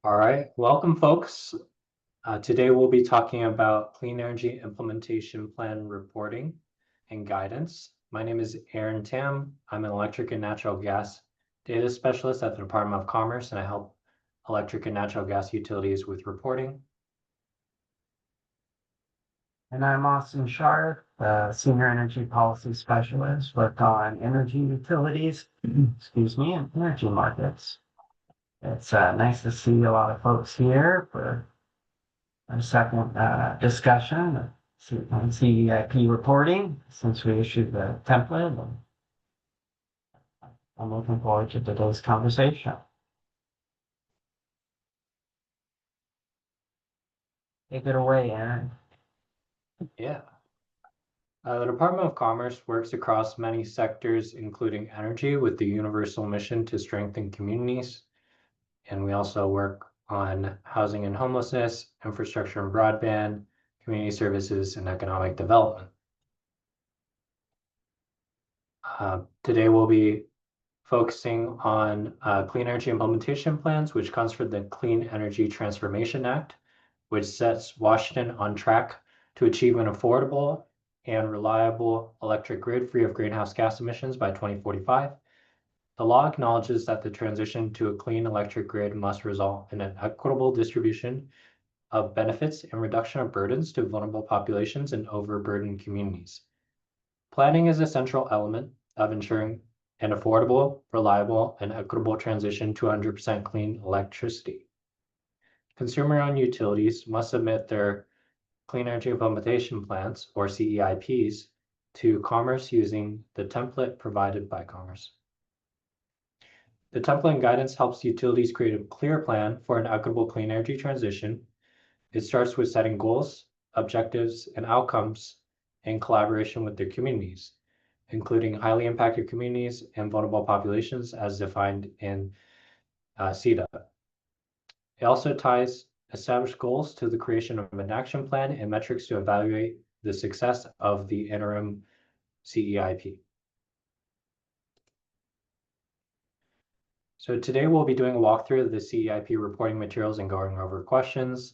All right, welcome folks. Today we'll be talking about Clean Energy Implementation Plan reporting and guidance. My name is Aaron Tam. I'm an electric and natural gas data specialist at the Department of Commerce, and I help electric and natural gas utilities with reporting. And I'm Austin Sharp, Senior Energy Policy Specialist, work on energy utilities, excuse me, and energy markets. It's nice to see a lot of folks here for our second discussion on CEIP reporting since we issued the template. And I'm looking forward to today's conversation. Take it away, Aaron. Yeah. The Department of Commerce works across many sectors, including energy, with the universal mission to strengthen communities. And we also work on housing and homelessness, infrastructure and broadband, community services, and economic development. Today we'll be focusing on clean energy implementation plans, which comes from the Clean Energy Transformation Act, which sets Washington on track to achieve an affordable and reliable electric grid free of greenhouse gas emissions by 2045. The law acknowledges that the transition to a clean electric grid must result in an equitable distribution of benefits and reduction of burdens to vulnerable populations and overburdened communities. Planning is a central element of ensuring an affordable, reliable, and equitable transition to 100% clean electricity. Consumer-owned utilities must submit their Clean Energy Implementation Plans, or CEIPs, to Commerce using the template provided by Commerce. The template and guidance helps utilities create a clear plan for an equitable clean energy transition. It starts with setting goals, objectives, and outcomes in collaboration with their communities, including highly impacted communities and vulnerable populations as defined in CETA. It also ties established goals to the creation of an action plan and metrics to evaluate the success of the interim CEIP. So today we'll be doing a walkthrough of the CEIP reporting materials and going over questions.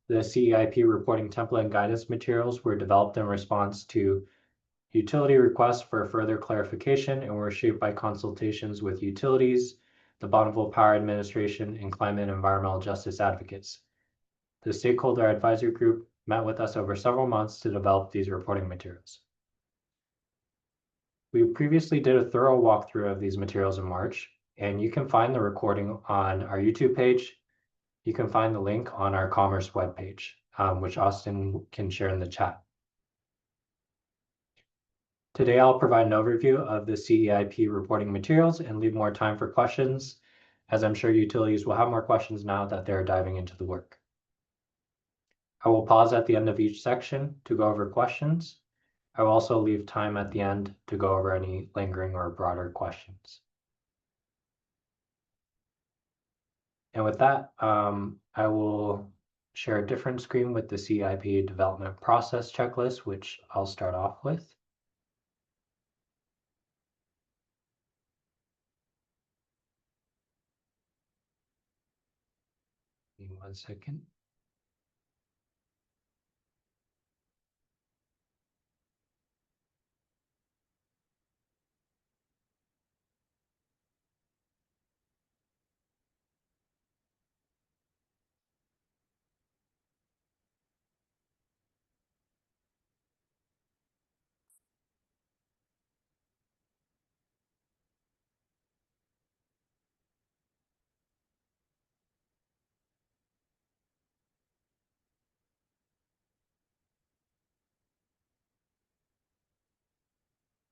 The CEIP reporting template and guidance materials were developed in response to utility requests for further clarification and were shaped by consultations with utilities, the Bonneville Power Administration, and climate and environmental justice advocates. The stakeholder advisory group met with us over several months to develop these reporting materials. We previously did a thorough walkthrough of these materials in March, and you can find the recording on our YouTube page. You can find the link on our Commerce webpage, which Austin can share in the chat. Today, I'll provide an overview of the CEIP reporting materials and leave more time for questions, as I'm sure utilities will have more questions now that they're diving into the work. I will pause at the end of each section to go over questions. I will also leave time at the end to go over any lingering or broader questions. And with that, I will share a different screen with the CEIP development process checklist, which I'll start off with. Give me 1 second.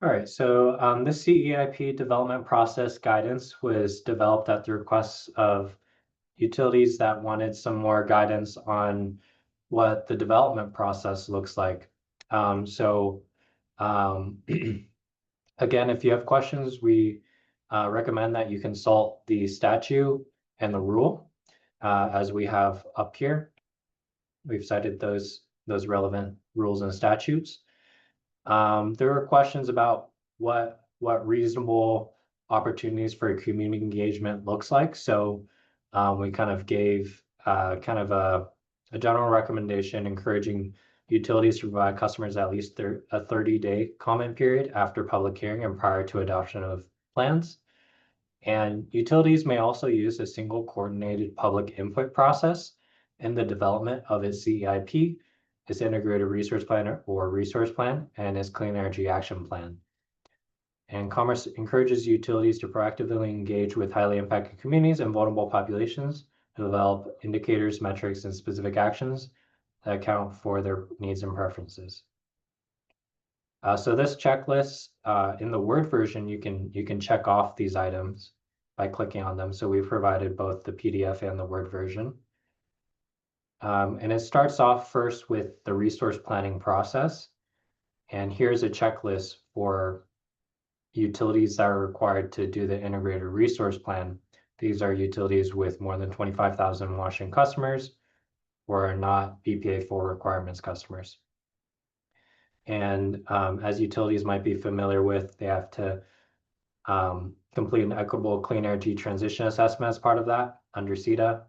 All right, so the CEIP development process guidance was developed at the request of utilities that wanted some more guidance on what the development process looks like. Again, if you have questions, we recommend that you consult the statute and the rule as we have up here. We've cited those relevant rules and statutes. There were questions about what reasonable opportunities for community engagement looks like. So we kind of gave kind of a general recommendation encouraging utilities to provide customers at least a 30-day comment period after public hearing and prior to adoption of plans. And utilities may also use a single coordinated public input process in the development of its CEIP, its integrated resource plan or resource plan, and its clean energy action plan. And Commerce encourages utilities to proactively engage with highly impacted communities and vulnerable populations to develop indicators, metrics, and specific actions that account for their needs and preferences. So this checklist, in the Word version, you can check off these items by clicking on them. So we've provided both the PDF and the Word version. And it starts off first with the resource planning process. And here's a checklist for utilities that are required to do the integrated resource plan. These are utilities with more than 25,000 Washington customers or are not BPA4 requirements customers. And as utilities might be familiar with, they have to complete an equitable clean energy transition assessment as part of that under CETA.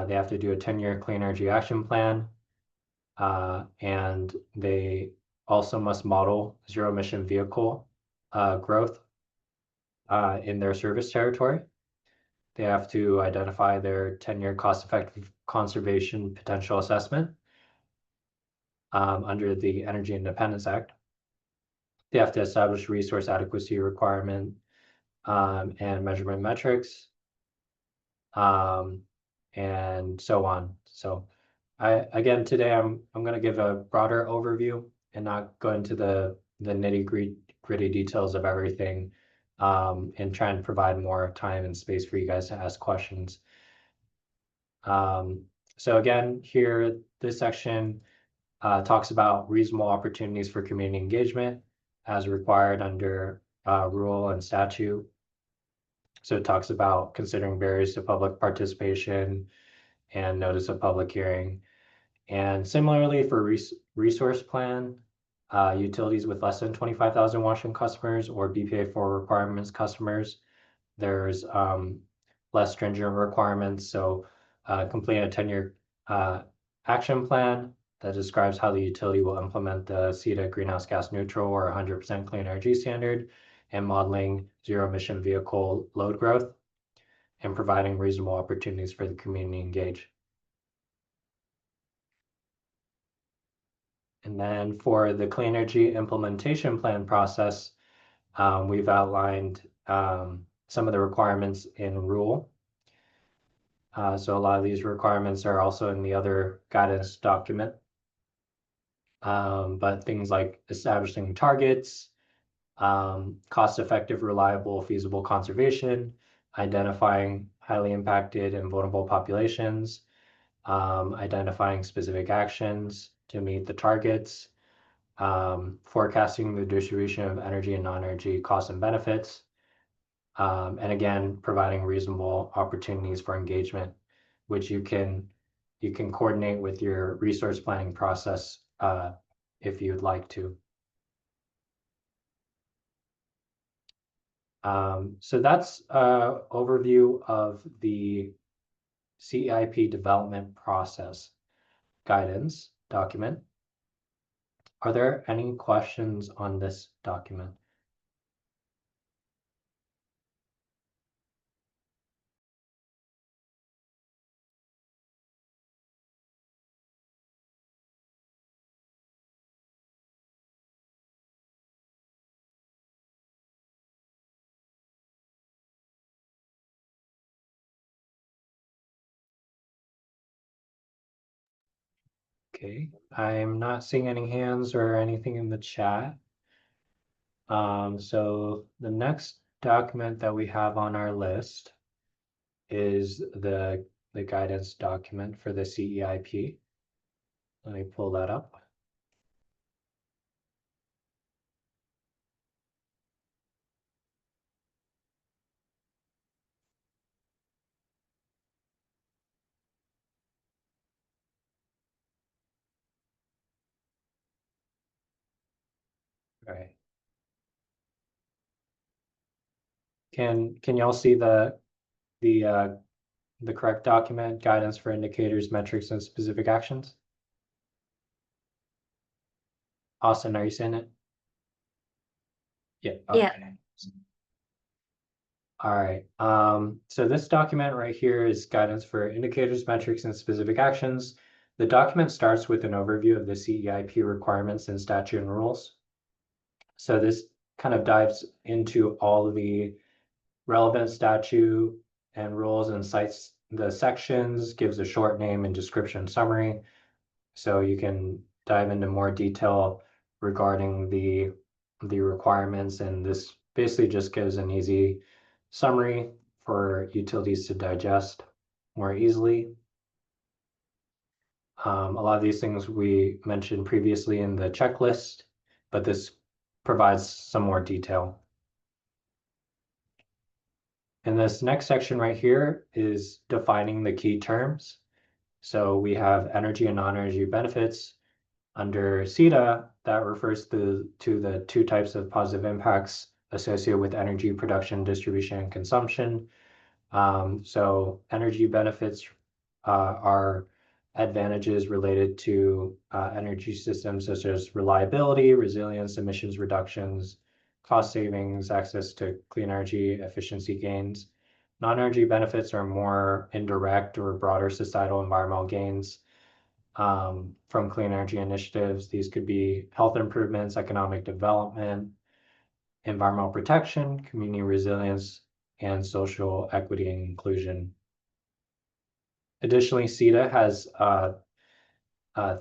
They have to do a 10-year clean energy action plan. And they also must model zero emission vehicle growth in their service territory. They have to identify their 10-year cost-effective conservation potential assessment under the Energy Independence Act. They have to establish resource adequacy requirement and measurement metrics, and so on. So again, today I'm going to give a broader overview and not go into the nitty-gritty details of everything, and try and provide more time and space for you guys to ask questions. So again, here, this section talks about reasonable opportunities for community engagement as required under rule and statute. So it talks about considering barriers to public participation and notice of public hearing. And similarly for resource plan, utilities with less than 25,000 Washington customers or BPA4 requirements customers, there's less stringent requirements. So complete a 10-year action plan that describes how the utility will implement the CETA greenhouse gas neutral or 100% clean energy standard and modeling zero emission vehicle load growth and providing reasonable opportunities for the community to engage. And then for the clean energy implementation plan process, we've outlined some of the requirements in rule. So a lot of these requirements are also in the other guidance document. But things like establishing targets, cost-effective, reliable, feasible conservation, identifying highly impacted and vulnerable populations, identifying specific actions to meet the targets, forecasting the distribution of energy and non-energy costs and benefits, and again, providing reasonable opportunities for engagement, which you can coordinate with your resource planning process if you'd like to. So that's an overview of the CEIP development process guidance document. Are there any questions on this document? Okay, I'm not seeing any hands or anything in the chat. So the next document that we have on our list is the guidance document for the CEIP. Let me pull that up. All right. Can y'all see the the correct document, guidance for indicators, metrics, and specific actions? Austin, are you seeing it? Yeah. Yeah. Okay. All right. So this document right here is guidance for indicators, metrics, and specific actions. The document starts with an overview of the CEIP requirements and statute and rules. So this kind of dives into all of the relevant statute and rules and cites the sections, gives a short name and description summary. So you can dive into more detail regarding the requirements, and this basically just gives an easy summary for utilities to digest more easily. A lot of these things we mentioned previously in the checklist, but this provides some more detail. And this next section right here is defining the key terms. So we have energy and non-energy benefits. Under CETA, that refers to the two types of positive impacts associated with energy production, distribution, and consumption. So energy benefits are advantages related to energy systems such as reliability, resilience, emissions reductions, cost savings, access to clean energy, efficiency gains. Non-energy benefits are more indirect or broader societal environmental gains from clean energy initiatives. These could be health improvements, economic development, environmental protection, community resilience, and social equity and inclusion. Additionally, CETA has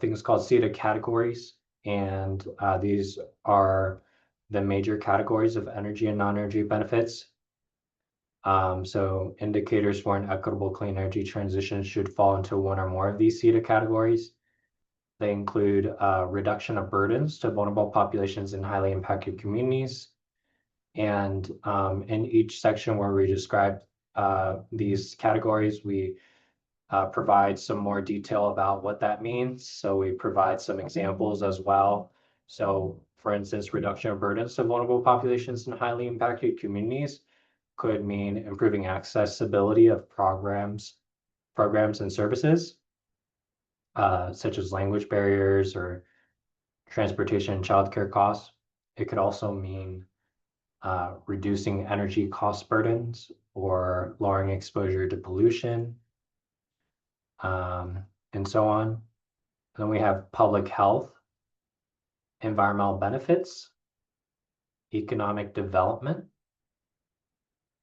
things called CETA categories, and these are the major categories of energy and non-energy benefits. So indicators for an equitable clean energy transition should fall into one or more of these CETA categories. They include reduction of burdens to vulnerable populations in highly impacted communities. And in each section where we describe these categories, we provide some more detail about what that means. So we provide some examples as well. So for instance, reduction of burdens to vulnerable populations in highly impacted communities could mean improving accessibility of programs and services, such as language barriers or transportation and childcare costs. It could also mean reducing energy cost burdens or lowering exposure to pollution, and so on. Then we have public health, environmental benefits, economic development,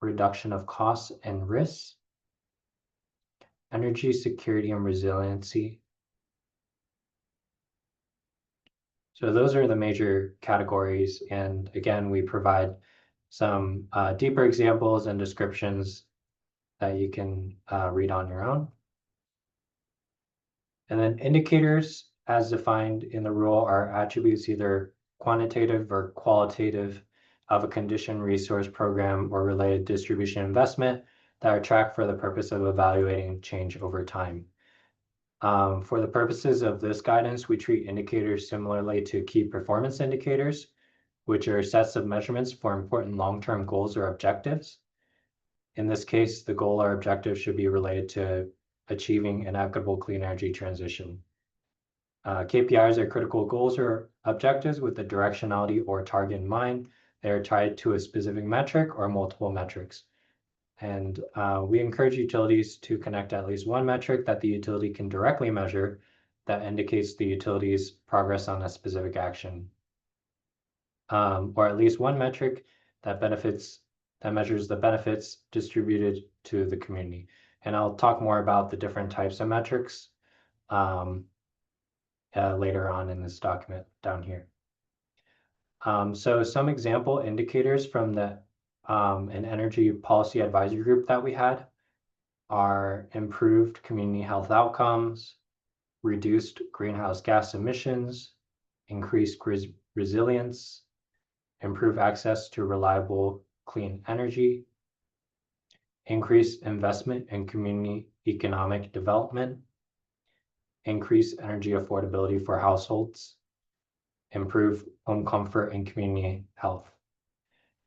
reduction of costs and risks, energy security and resiliency. So those are the major categories. And again, we provide some deeper examples and descriptions that you can read on your own. And then indicators, as defined in the rule, are attributes either quantitative or qualitative of a condition, resource, program, or related distribution investment that are tracked for the purpose of evaluating change over time. For the purposes of this guidance, we treat indicators similarly to key performance indicators, which are sets of measurements for important long-term goals or objectives. In this case, the goal or objective should be related to achieving an equitable clean energy transition. KPIs are critical goals or objectives with a directionality or target in mind. They are tied to a specific metric or multiple metrics. And we encourage utilities to connect at least one metric that the utility can directly measure that indicates the utility's progress on a specific action. Or at least one metric that measures the benefits distributed to the community. And I'll talk more about the different types of metrics later on in this document down here. So some example indicators from an energy policy advisory group that we had are improved community health outcomes, reduced greenhouse gas emissions, increased resilience, improve access to reliable clean energy, increase investment in community economic development, increase energy affordability for households, improve home comfort and community health.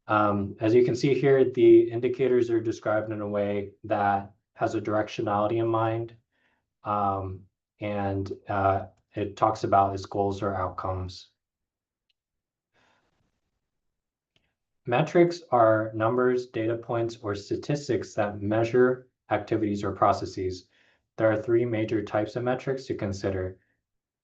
As you can see here, the indicators are described in a way that has a directionality in mind, and it talks about its goals or outcomes. Metrics are numbers, data points, or statistics that measure activities or processes. There are three major types of metrics to consider.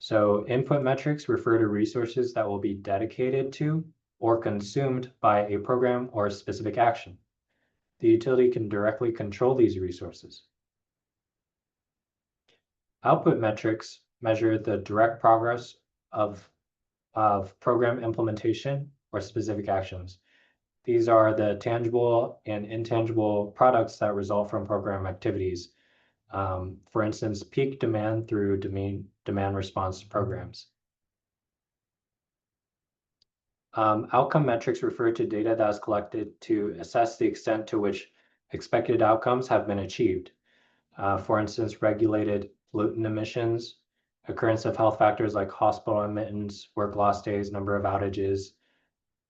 So input metrics refer to resources that will be dedicated to or consumed by a program or a specific action. The utility can directly control these resources. Output metrics measure the direct progress of program implementation or specific actions. These are the tangible and intangible products that result from program activities. For instance, peak demand through demand response programs. Outcome metrics refer to data that is collected to assess the extent to which expected outcomes have been achieved. For instance, regulated pollutant emissions, occurrence of health factors like hospital admittance, work loss days, number of outages,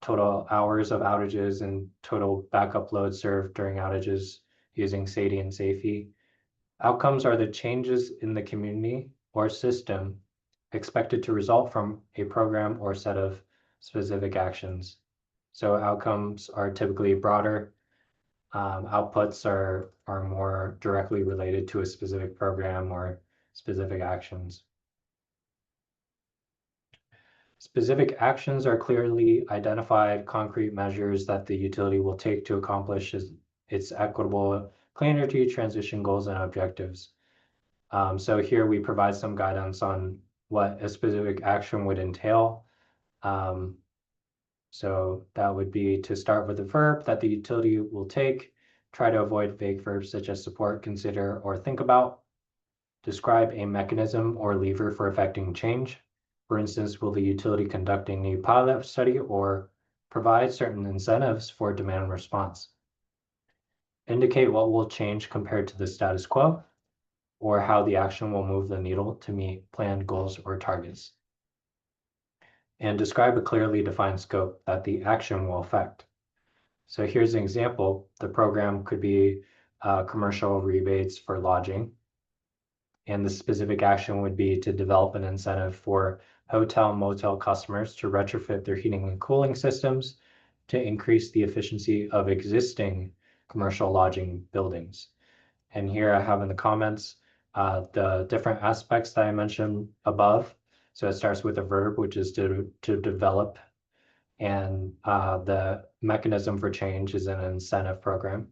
total hours of outages, and total backup load served during outages using SAIDI and SAIFI. Outcomes are the changes in the community or system expected to result from a program or set of specific actions. So outcomes are typically broader. Outputs are more directly related to a specific program or specific actions. Specific actions are clearly identified concrete measures that the utility will take to accomplish its equitable clean energy transition goals and objectives. So here we provide some guidance on what a specific action would entail. So that would be to start with a verb that the utility will take, try to avoid vague verbs such as support, consider, or think about. Describe a mechanism or lever for affecting change. For instance, will the utility conduct a new pilot study or provide certain incentives for demand response? Indicate what will change compared to the status quo, or how the action will move the needle to meet planned goals or targets. And describe a clearly defined scope that the action will affect. So here's an example. The program could be commercial rebates for lodging. And the specific action would be to develop an incentive for hotel motel customers to retrofit their heating and cooling systems to increase the efficiency of existing commercial lodging buildings. And here I have in the comments the different aspects that I mentioned above. So it starts with a verb, which is to develop, and the mechanism for change is an incentive program.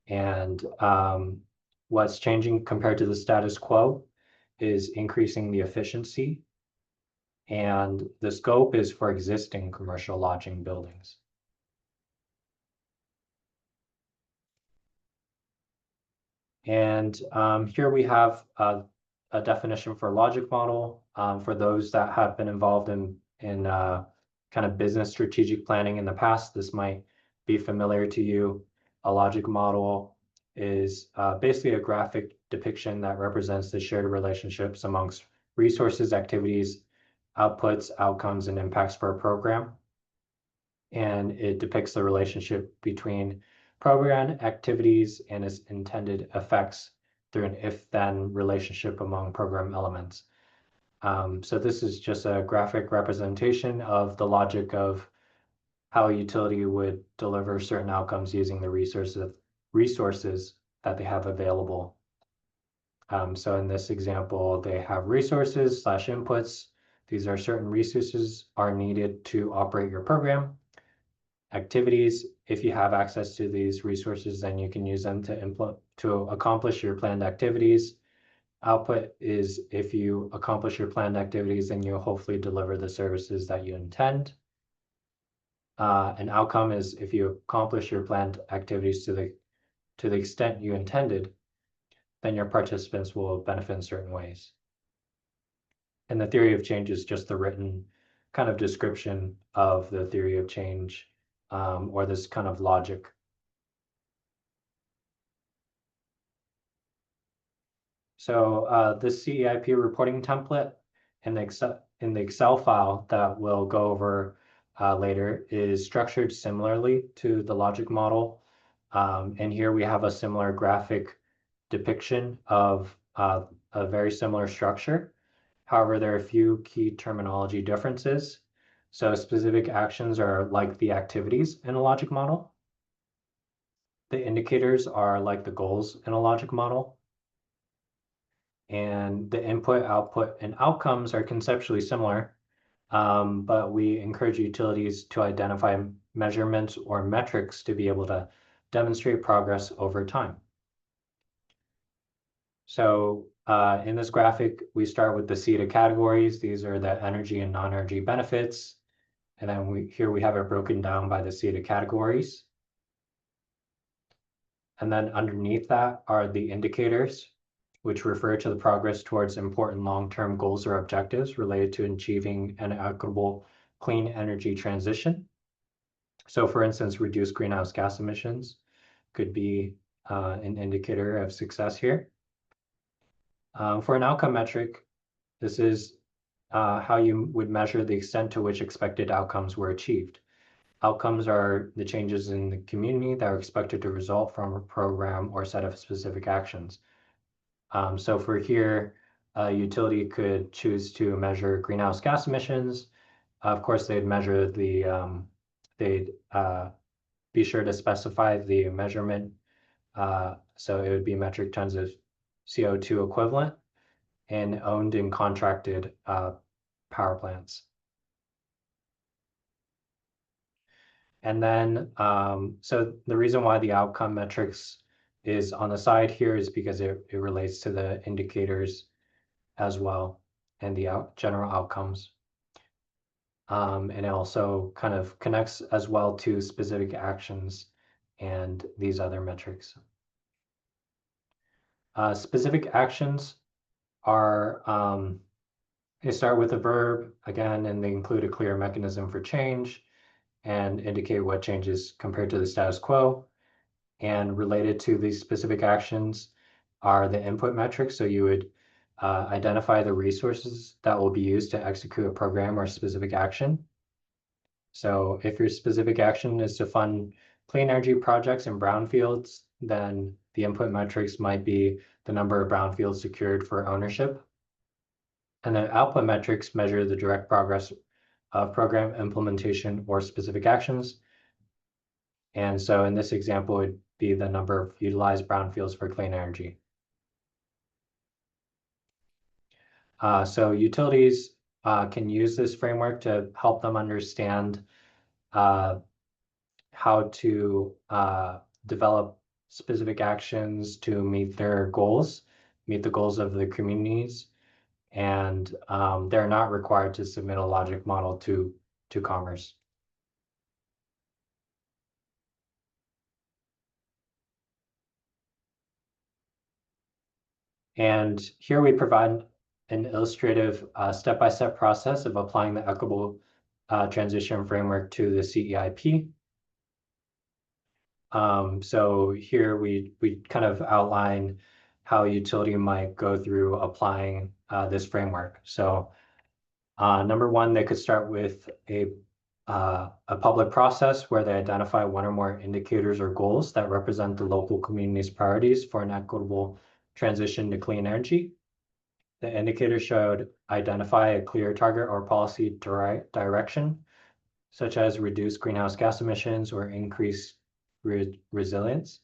And what's changing compared to the status quo is increasing the efficiency, and the scope is for existing commercial lodging buildings. And here we have a definition for logic model. For those that have been involved in kind of business strategic planning in the past, this might be familiar to you. A logic model is basically a graphic depiction that represents the shared relationships amongst resources, activities, outputs, outcomes, and impacts for a program. And it depicts the relationship between program activities and its intended effects through an if-then relationship among program elements. So this is just a graphic representation of the logic of how a utility would deliver certain outcomes using the resources that they have available. So in this example, they have resources / inputs. These are certain resources are needed to operate your program. Activities, if you have access to these resources, then you can use them to accomplish your planned activities. Output is if you accomplish your planned activities, then you'll hopefully deliver the services that you intend. An outcome is if you accomplish your planned activities to the extent you intended, then your participants will benefit in certain ways. And the theory of change is just the written kind of description of the theory of change, or this kind of logic. So the CEIP reporting template in the Excel file that we'll go over later is structured similarly to the logic model. And here we have a similar graphic depiction of a very similar structure. However, there are a few key terminology differences. So specific actions are like the activities in a logic model. The indicators are like the goals in a logic model. And the input, output, and outcomes are conceptually similar, but we encourage utilities to identify measurements or metrics to be able to demonstrate progress over time. So in this graphic, we start with the CETA categories. These are the energy and non-energy benefits. And then here we have it broken down by the CETA categories. And then underneath that are the indicators, which refer to the progress towards important long-term goals or objectives related to achieving an equitable clean energy transition. So for instance, reduced greenhouse gas emissions could be an indicator of success here. For an outcome metric, this is how you would measure the extent to which expected outcomes were achieved. Outcomes are the changes in the community that are expected to result from a program or set of specific actions. So for here, a utility could choose to measure greenhouse gas emissions. Of course, they'd measure they'd be sure to specify the measurement. So it would be metric tons of CO2 equivalent in owned and contracted power plants. And then, so the reason why the outcome metrics is on the side here is because it relates to the indicators as well and the general outcomes. And it also kind of connects as well to specific actions and these other metrics. Specific actions are, they start with a verb again, and they include a clear mechanism for change and indicate what changes compared to the status quo. And related to these specific actions are the input metrics. So you would identify the resources that will be used to execute a program or specific action. So if your specific action is to fund clean energy projects in brownfields, then the input metrics might be the number of brownfields secured for ownership. And then output metrics measure the direct progress of program implementation or specific actions. And so in this example, it would be the number of utilized brownfields for clean energy. So utilities can use this framework to help them understand how to develop specific actions to meet their goals, meet the goals of the communities, and they're not required to submit a logic model to Commerce. And here we provide an illustrative step-by-step process of applying the equitable transition framework to the CEIP. So here we kind of outline how a utility might go through applying this framework. So number one, they could start with a public process where they identify one or more indicators or goals that represent the local community's priorities for an equitable transition to clean energy. The indicator should identify a clear target or policy direction, such as reduce greenhouse gas emissions or increase resilience.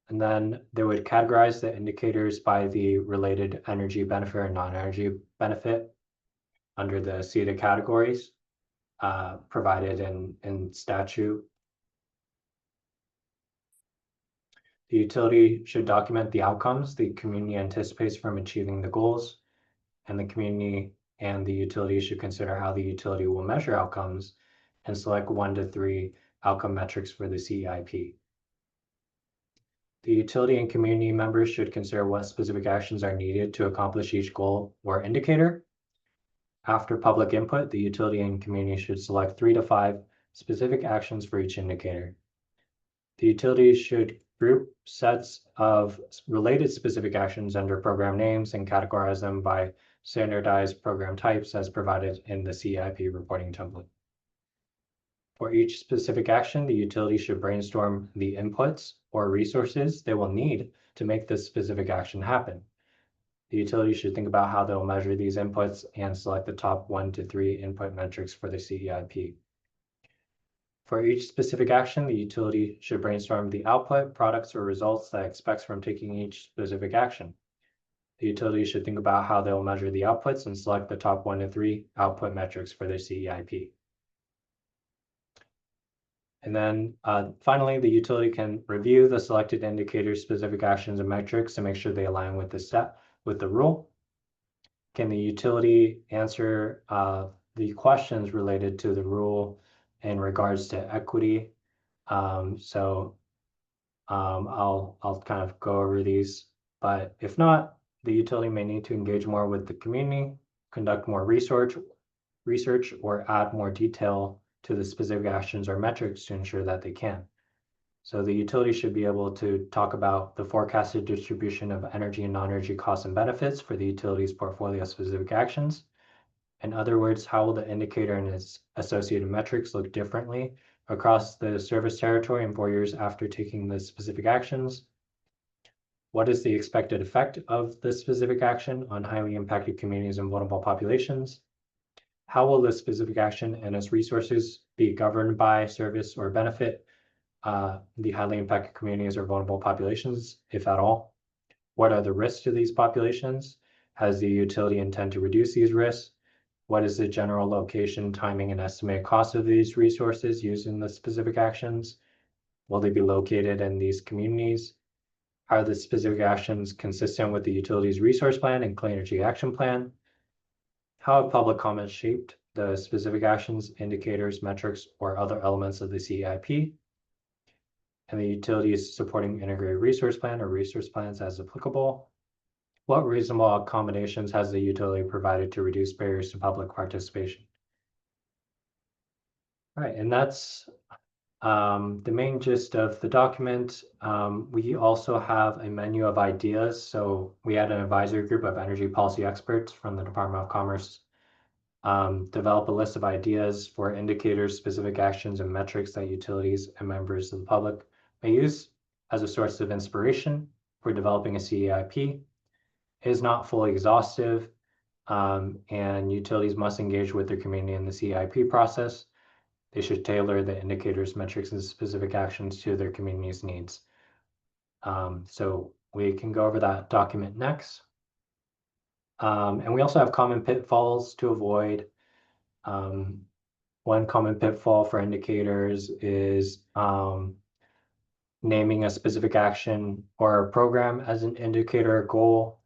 And then they would categorize the indicators by the related energy benefit or non-energy benefit under the CETA categories provided in statute. The utility should document the outcomes the community anticipates from achieving the goals, and the community and the utility should consider how the utility will measure outcomes and select 1 to 3 outcome metrics for the CEIP. The utility and community members should consider what specific actions are needed to accomplish each goal or indicator. After public input, the utility and community should select 3 to 5 specific actions for each indicator. The utility should group sets of related specific actions under program names and categorize them by standardized program types as provided in the CEIP reporting template. For each specific action, the utility should brainstorm the inputs or resources they will need to make this specific action happen. The utility should think about how they'll measure these inputs and select the top 1 to 3 input metrics for the CEIP. For each specific action, the utility should brainstorm the output, products, or results that it expects from taking each specific action. The utility should think about how they'll measure the outputs and select the top 1 to 3 output metrics for their CEIP. And then finally, the utility can review the selected indicators, specific actions, and metrics to make sure they align with the rule. Can the utility answer the questions related to the rule in regards to equity? I'll kind of go over these, but if not, the utility may need to engage more with the community, conduct more research, or add more detail to the specific actions or metrics to ensure that they can. So the utility should be able to talk about the forecasted distribution of energy and non-energy costs and benefits for the utility's portfolio specific actions. In other words, how will the indicator and its associated metrics look differently across the service territory in 4 years after taking the specific actions? What is the expected effect of the specific action on highly impacted communities and vulnerable populations? How will this specific action and its resources be governed by, service, or benefit the highly impacted communities or vulnerable populations, if at all? What are the risks to these populations? Has the utility intend to reduce these risks? What is the general location, timing, and estimated cost of these resources used in the specific actions? Will they be located in these communities? Are the specific actions consistent with the utility's resource plan and clean energy action plan? How have public comments shaped the specific actions, indicators, metrics, or other elements of the CEIP? And the utility is supporting integrated resource plan or resource plans as applicable. What reasonable accommodations has the utility provided to reduce barriers to public participation? All right, and that's the main gist of the document. We also have a menu of ideas. So we had an advisory group of energy policy experts from the Department of Commerce develop a list of ideas for indicators, specific actions, and metrics that utilities and members of the public may use as a source of inspiration for developing a CEIP. It is not fully exhaustive, and utilities must engage with their community in the CEIP process. They should tailor the indicators, metrics, and specific actions to their community's needs. So we can go over that document next. And we also have common pitfalls to avoid. One common pitfall for indicators is naming a specific action or a program as an indicator or goal.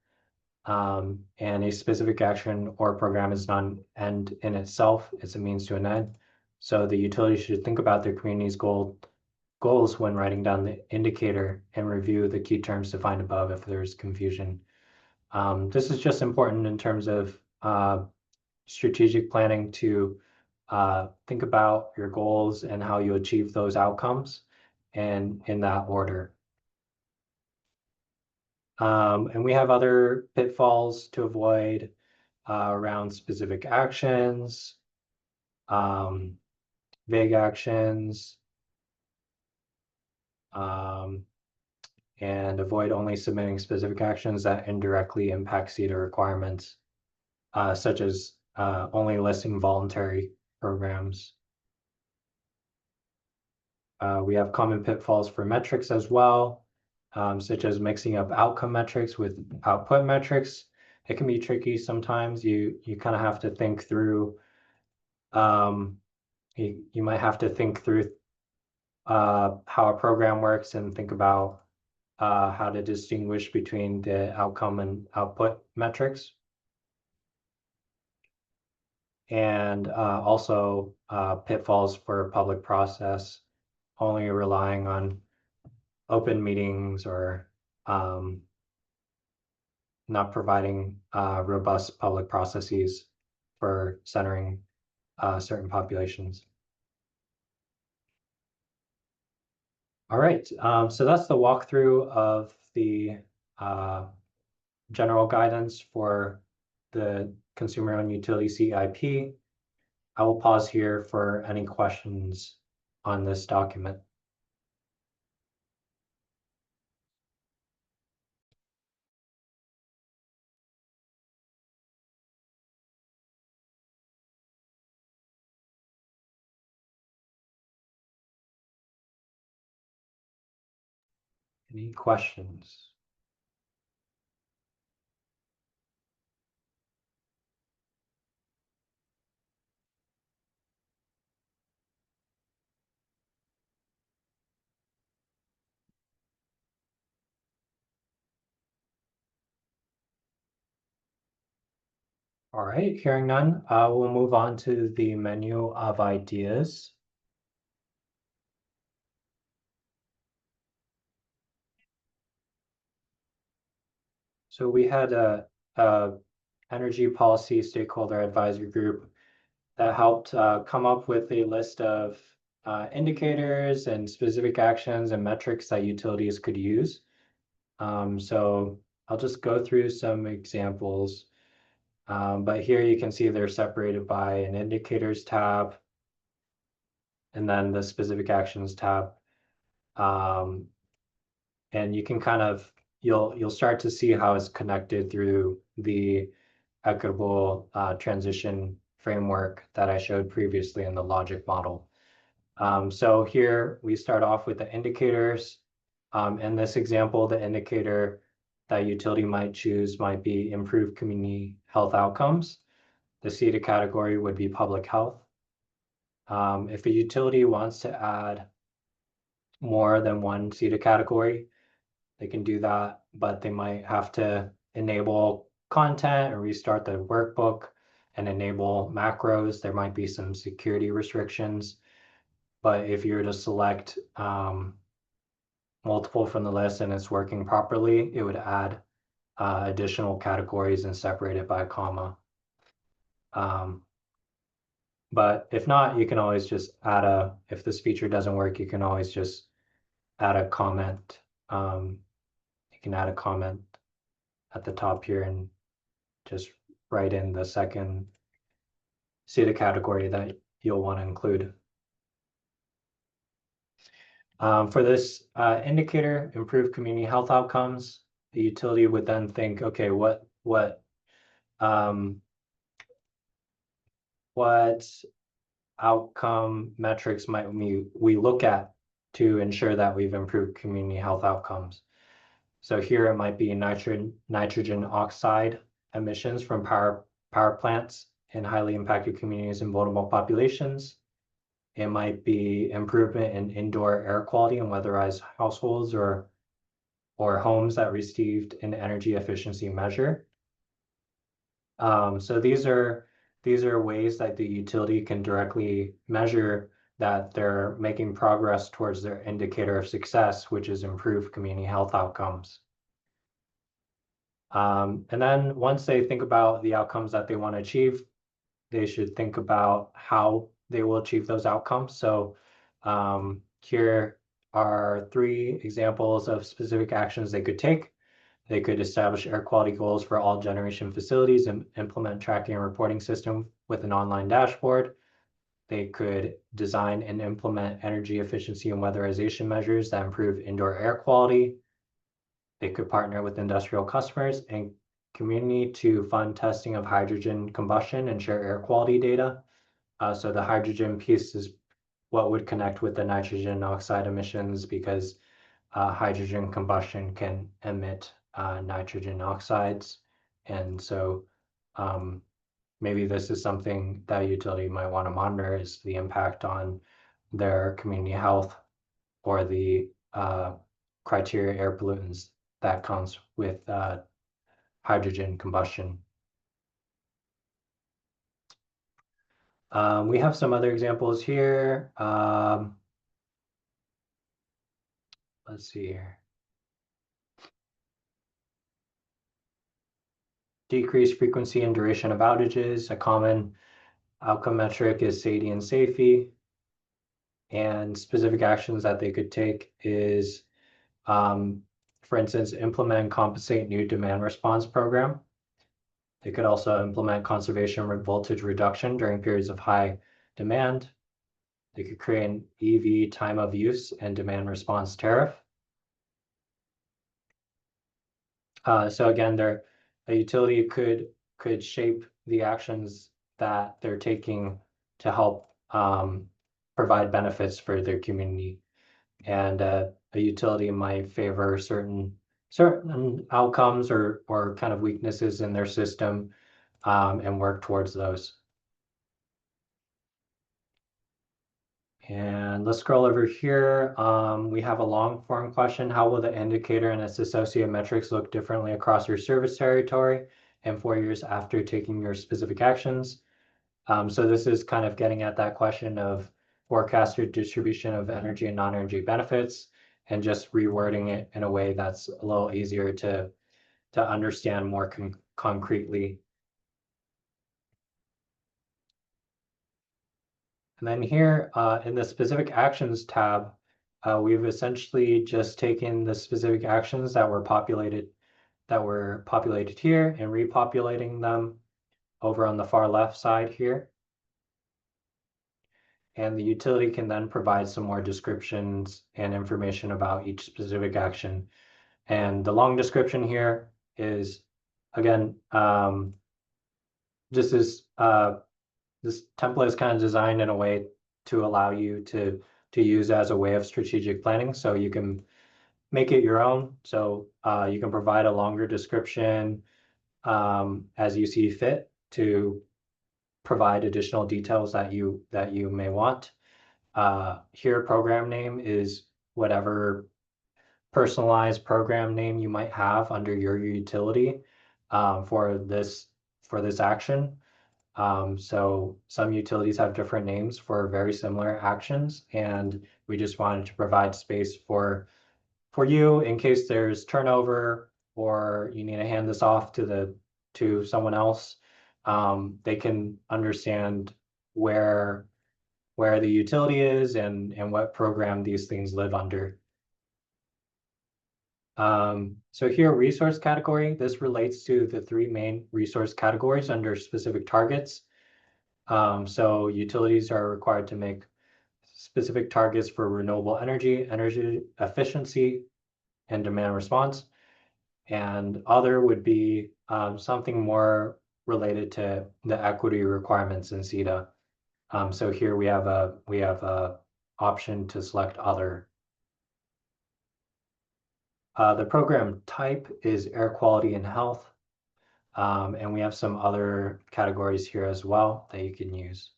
And a specific action or program is not an end in itself, it's a means to an end. So the utility should think about their community's goals when writing down the indicator and review the key terms defined above if there's confusion. This is just important in terms of strategic planning to think about your goals and how you achieve those outcomes and in that order. And we have other pitfalls to avoid around specific actions, vague actions, and avoid only submitting specific actions that indirectly impact CETA requirements, such as only listing voluntary programs. We have common pitfalls for metrics as well, such as mixing up outcome metrics with output metrics. It can be tricky sometimes. You kind of have to think through, you might have to think through how a program works and think about how to distinguish between the outcome and output metrics. And also pitfalls for public process, only relying on open meetings or not providing robust public processes for centering certain populations. All right, so that's the walkthrough of the general guidance for the consumer-owned utility CEIP. I will pause here for any questions on this document. Any questions? All right, hearing none, we'll move on to the menu of ideas. So we had a energy policy stakeholder advisory group that helped come up with a list of indicators and specific actions and metrics that utilities could use. So I'll just go through some examples. But here you can see they're separated by an indicators tab and then the specific actions tab. And you can kind of, you'll start to see how it's connected through the equitable transition framework that I showed previously in the logic model. So here we start off with the indicators. In this example, the indicator that utility might choose might be improved community health outcomes. The CETA category would be public health. If a utility wants to add more than one CETA category, they can do that, but they might have to enable content or restart the workbook and enable macros. There might be some security restrictions. But if you were to select multiple from the list and it's working properly, it would add additional categories and separate it by a comma. But if not, you can always just add if this feature doesn't work, you can always just add a comment. You can add a comment at the top here and just write in the second CETA category that you'll want to include. For this indicator, improve community health outcomes, the utility would then think, okay, um, what outcome metrics might we look at to ensure that we've improved community health outcomes? So here it might be nitrogen oxide emissions from power plants in highly impacted communities and vulnerable populations. It might be improvement in indoor air quality in weatherized households or homes that received an energy efficiency measure. So these are ways that the utility can directly measure that they're making progress towards their indicator of success, which is improved community health outcomes. And then once they think about the outcomes that they want to achieve, they should think about how they will achieve those outcomes. So here are 3 examples of specific actions they could take. They could establish air quality goals for all generation facilities and implement tracking and reporting system with an online dashboard. They could design and implement energy efficiency and weatherization measures that improve indoor air quality. They could partner with industrial customers and community to fund testing of hydrogen combustion and share air quality data. So the hydrogen piece is what would connect with the nitrogen oxide emissions because hydrogen combustion can emit nitrogen oxides. And so maybe this is something that a utility might want to monitor is the impact on their community health or the criteria air pollutants that comes with hydrogen combustion. We have some other examples here. Let's see here. Decrease frequency and duration of outages. A common outcome metric is SAIDI and SAIFI. And specific actions that they could take is, for instance, implement and compensate new demand response program. They could also implement conservation voltage reduction during periods of high demand. They could create an EV time of use and demand response tariff. So again, a utility could shape the actions that they're taking to help provide benefits for their community. And a utility might favor certain outcomes or kind of weaknesses in their system and work towards those. And let's scroll over here. We have a long form question. How will the indicator and its associated metrics look differently across your service territory and 4 years after taking your specific actions? So this is kind of getting at that question of forecasted distribution of energy and non-energy benefits and just rewording it in a way that's a little easier to understand more concretely. And then here in the specific actions tab, we've essentially just taken the specific actions that were populated here and repopulating them over on the far left side here. And the utility can then provide some more descriptions and information about each specific action. And the long description here is, again, just as this template is kind of designed in a way to allow you to use as a way of strategic planning. So you can make it your own. So you can provide a longer description as you see fit to provide additional details that you may want. Here, program name is whatever personalized program name you might have under your utility for this action. So some utilities have different names for very similar actions, and we just wanted to provide space for you in case there's turnover or you need to hand this off to someone else. They can understand where the utility is and what program these things live under. So here, resource category, this relates to the three main resource categories under specific targets. So utilities are required to make specific targets for renewable energy, energy efficiency, and demand response. And other would be something more related to the equity requirements in CETA. So here we have a option to select other. The program type is air quality and health. And we have some other categories here as well that you can use.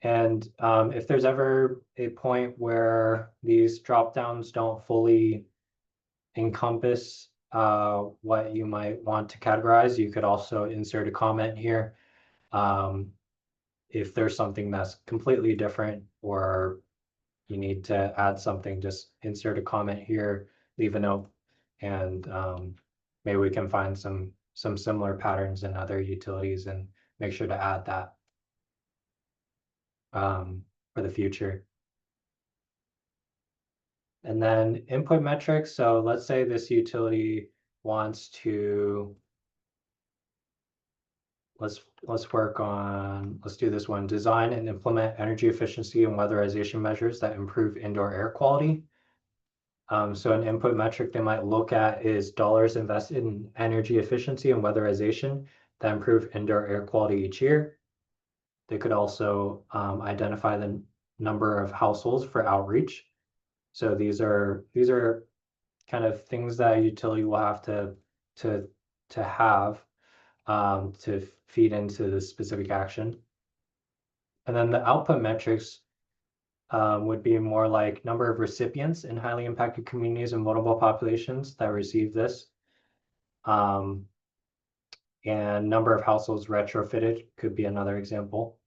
And if there's ever a point where these drop downs don't fully encompass what you might want to categorize, you could also insert a comment here. If there's something that's completely different or you need to add something, just insert a comment here, leave a note, and maybe we can find some similar patterns in other utilities and make sure to add that for the future. And then input metrics. So let's say this utility wants to, let's do this one, design and implement energy efficiency and weatherization measures that improve indoor air quality. So an input metric they might look at is dollars invested in energy efficiency and weatherization that improve indoor air quality each year. They could also identify the number of households for outreach. So these are kind of things that a utility will have to have to feed into the specific action. And then the output metrics would be more like number of recipients in highly impacted communities and vulnerable populations that receive this. And number of households retrofitted could be another example.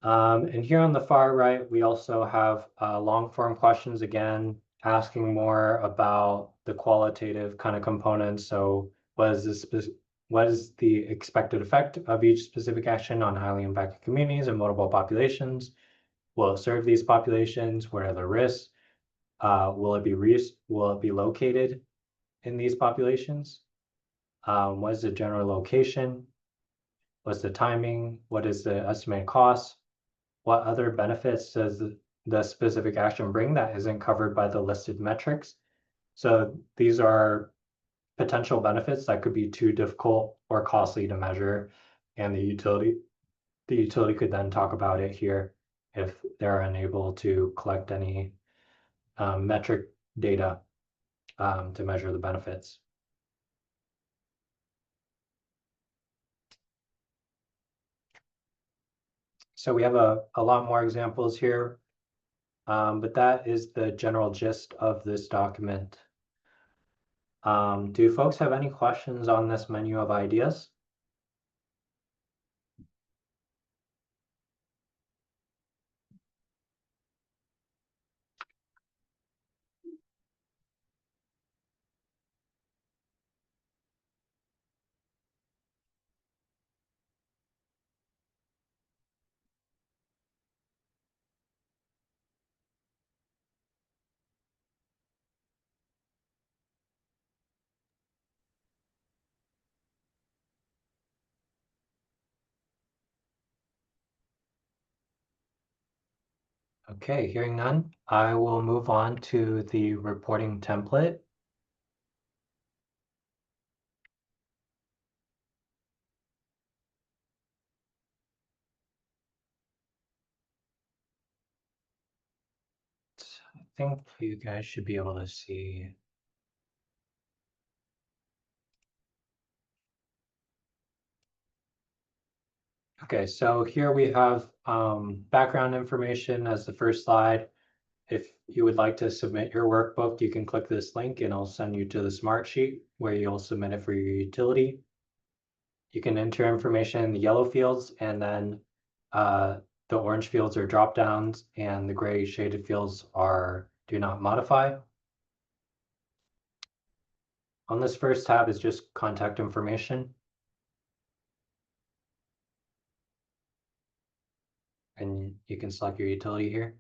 And here on the far right, we also have long form questions again, asking more about the qualitative kind of components. So what is the expected effect of each specific action on highly impacted communities and vulnerable populations? will it serve these populations? What are the risks? Will it be located in these populations? What is the general location? What's the timing? What is the estimated cost? What other benefits does the specific action bring that isn't covered by the listed metrics? So these are potential benefits that could be too difficult or costly to measure, and the utility could then talk about it here if they're unable to collect any metric data to measure the benefits. So we have a lot more examples here, but that is the general gist of this document. Do folks have any questions on this menu of ideas? Okay, hearing none, I will move on to the reporting template. I think you guys should be able to see. Okay, so here we have background information as the first slide. If you would like to submit your workbook, you can click this link and it'll send you to the smart sheet where you'll submit it for your utility. You can enter information in the yellow fields, and then the orange fields are drop downs and the gray shaded fields are do not modify. On this first tab is just contact information. And you can select your utility here.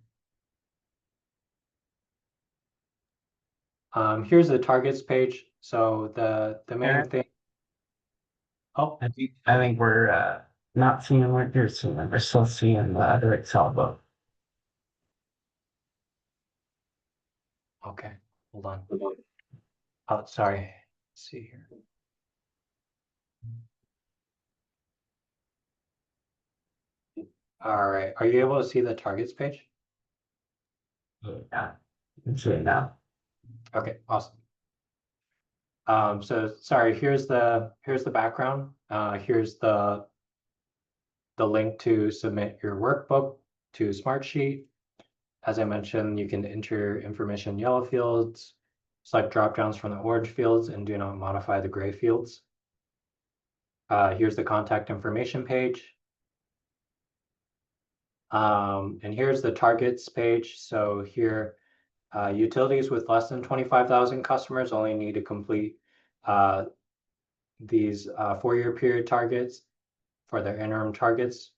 Here's the targets page. So the main thing. Oh, I think we're not seeing what you're seeing. We're still seeing the other Excel book. okay. Hold on. Oh, sorry. Let's see here. All right. Are you able to see the targets page? Yeah, you can see it now. Okay, awesome. So sorry, here's the background. Here's the link to submit your workbook to Smartsheet. As I mentioned, you can enter information in yellow fields, select drop-downs from the orange fields, and do not modify the gray fields. Here's the contact information page. And here's the targets page. So here, utilities with less than 25,000 customers only need to complete these 4-year period targets for their interim targets.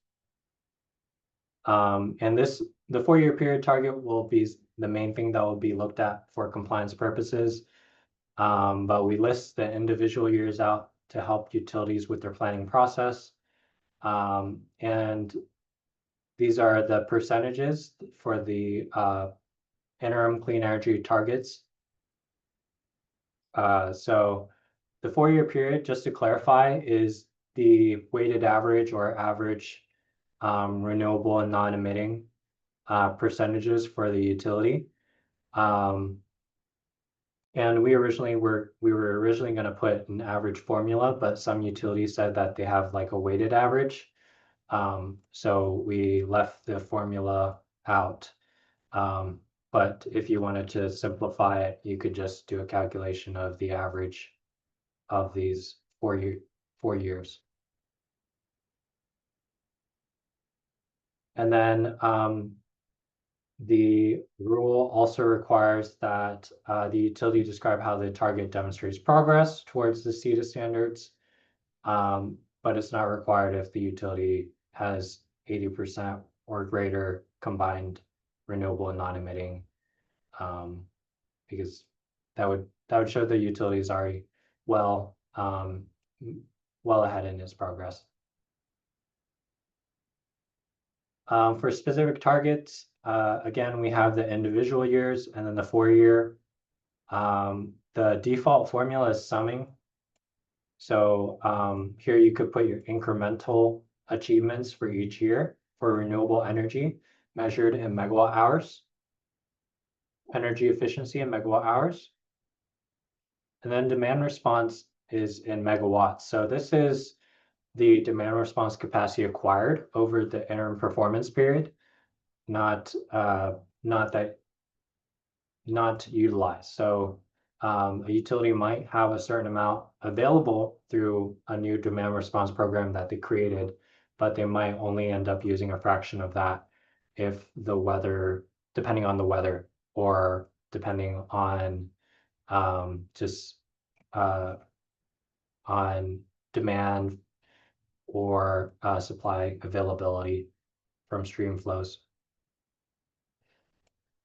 And the 4-year period target will be the main thing that will be looked at for compliance purposes. But we list the individual years out to help utilities with their planning process. And these are the percentages for the interim clean energy targets. So the 4-year period, just to clarify, is the weighted average or average renewable and non-emitting percentages for the utility. And we were originally going to put an average formula, but some utilities said that they have like a weighted average. So we left the formula out. But if you wanted to simplify it, you could just do a calculation of the average of these 4 years. And then the rule also requires that the utility describe how the target demonstrates progress towards the CETA standards, but it's not required if the utility has 80% or greater combined renewable and non-emitting, because that would show the utility is already well well ahead in its progress. For specific targets, again, we have the individual years and then the 4-year. The default formula is summing. So here you could put your incremental achievements for each year for renewable energy measured in megawatt hours, energy efficiency in megawatt hours. And then demand response is in megawatts. So this is the demand response capacity acquired over the interim performance period, not utilized. So a utility might have a certain amount available through a new demand response program that they created, but they might only end up using a fraction of that if the weather, depending on the weather, or depending on just on demand or supply availability from stream flows.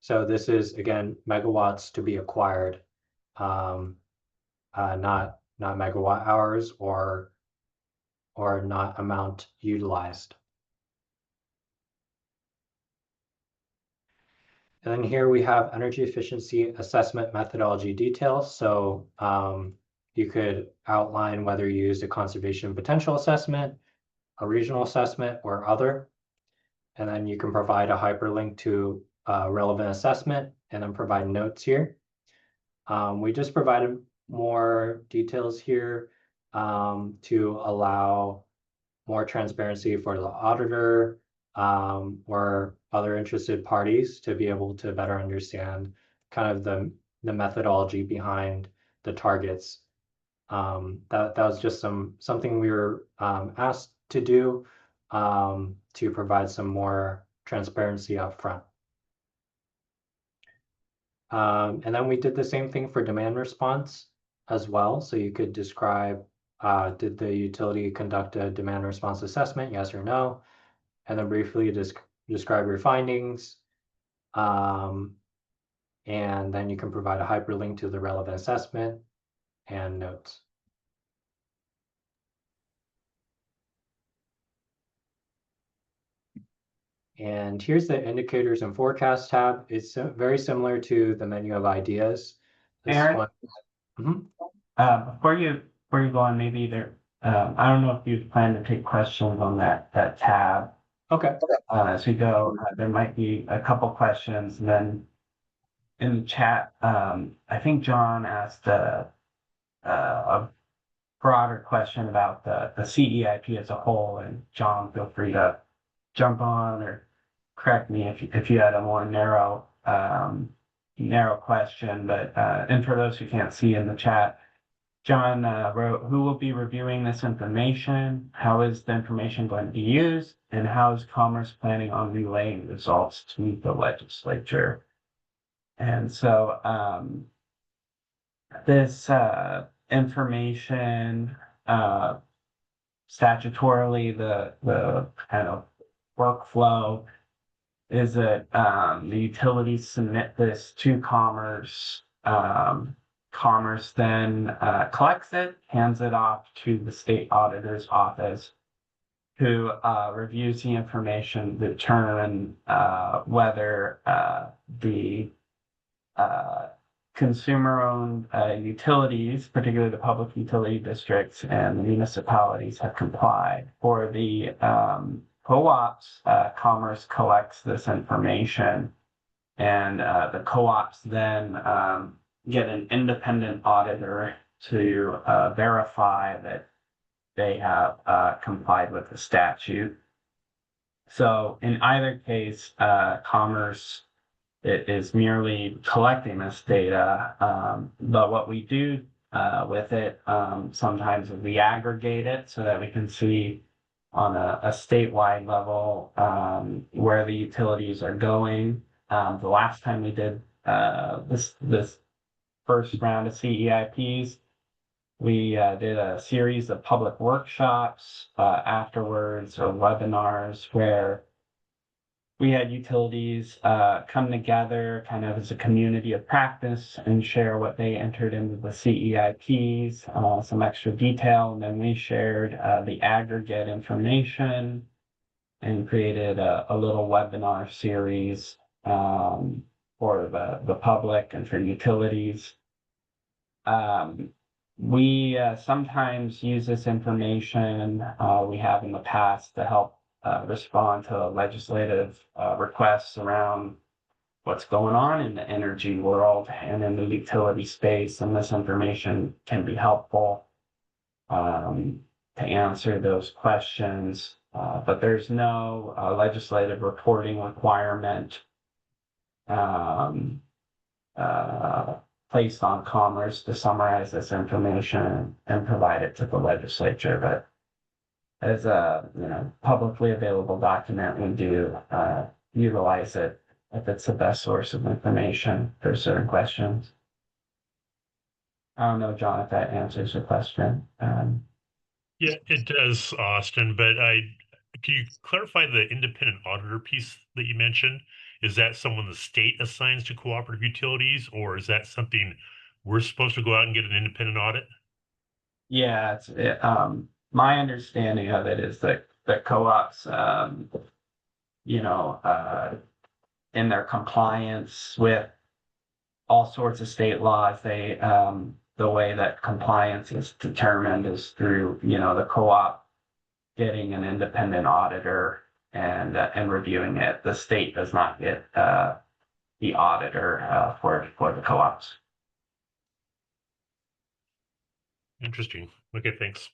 So this is, again, megawatts to be acquired, not megawatt hours or not amount utilized. And then here we have energy efficiency assessment methodology details. So you could outline whether you used a conservation potential assessment, a regional assessment, or other. And then you can provide a hyperlink to a relevant assessment and then provide notes here. We just provided more details here to allow more transparency for the auditor or other interested parties to be able to better understand kind of the methodology behind the targets. That was just something we were asked to do to provide some more transparency up front. And then we did the same thing for demand response as well. So you could describe, did the utility conduct a demand response assessment, yes or no? And then briefly describe your findings. And then you can provide a hyperlink to the relevant assessment and notes. And here's the indicators and forecast tab. It's very similar to the menu of ideas. This Aaron? one. Before you go on, maybe I don't know if you plan to take questions on that tab. Okay. As we go, there might be a couple questions, and then in the chat, I think John asked a broader question about the CEIP as a whole, and John, feel free to jump on or correct me if you had a more narrow question. But and for those who can't see in the chat, John wrote, who will be reviewing this information? How is the information going to be used? And how is Commerce planning on relaying results to the legislature? And so this information, statutorily, the kind of workflow is that the utilities submit this to Commerce. Commerce then collects it, hands it off to the state auditor's office, who reviews the information to determine whether the consumer-owned utilities, particularly the public utility districts and the municipalities, have complied. For the co-ops, Commerce collects this information, and the co-ops then get an independent auditor to verify that they have complied with the statute. So in either case, Commerce is merely collecting this data, but what we do with it sometimes is we aggregate it so that we can see on a statewide level where the utilities are going. The last time we did this first round of CEIPs, we did a series of public workshops afterwards, or webinars, where we had utilities come together kind of as a community of practice and share what they entered into the CEIPs, some extra detail, and then we shared the aggregate information and created a little webinar series for the public and for utilities. We sometimes use this information we have in the past to help respond to legislative requests around what's going on in the energy world and in the utility space. And this information can be helpful to answer those questions. But there's no legislative reporting requirement placed on Commerce to summarize this information and provide it to the legislature. But as a publicly available document, we do utilize it if it's the best source of information for certain questions. I don't know, John, if that answers your question. Yeah, it does, Austin, but can you clarify the independent auditor piece that you mentioned? Is that someone the state assigns to cooperative utilities, or is that something we're supposed to go out and get an independent audit? Yeah, my understanding of it is that the co-ops, in their compliance with all sorts of state laws, they the way that compliance is determined is through the co-op getting an independent auditor and reviewing it. The state does not get the auditor for the co-ops. Interesting. Okay, thanks.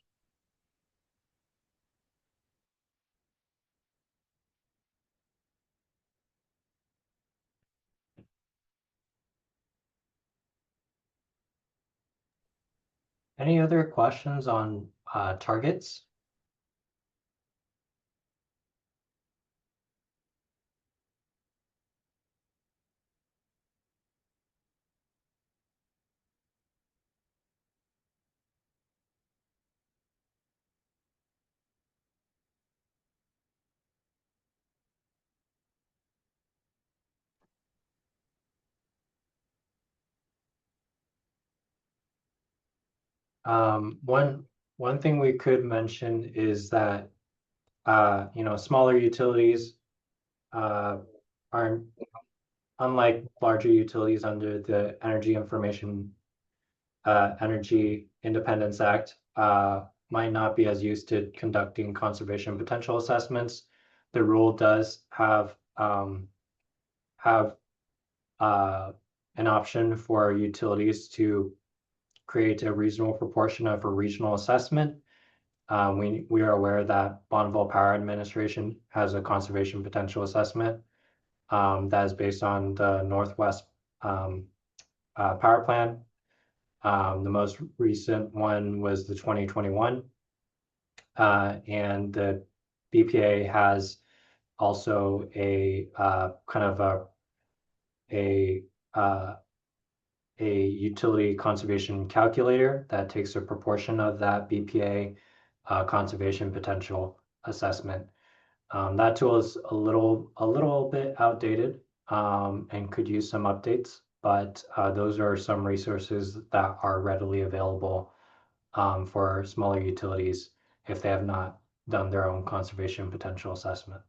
Any other questions on targets? One thing we could mention is that smaller utilities aren't, unlike larger utilities under the Energy Independence Act, might not be as used to conducting conservation potential assessments. The rule does have an option for utilities to create a reasonable proportion of a regional assessment. We are aware that Bonneville Power Administration has a conservation potential assessment that is based on the Northwest Power Plan. The most recent one was the 2021, and the BPA has also a kind of a utility conservation calculator that takes a proportion of that BPA conservation potential assessment. That tool is a little bit outdated and could use some updates, but those are some resources that are readily available for smaller utilities if they have not done their own conservation potential assessment.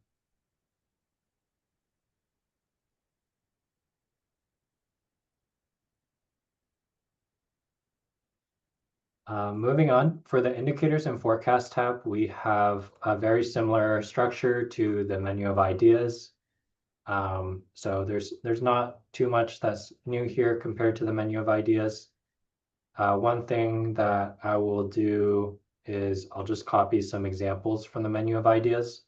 Moving on, for the indicators and forecast tab, we have a very similar structure to the menu of ideas. So there's not too much that's new here compared to the menu of ideas. One thing that I will do is I'll just copy some examples from the menu of ideas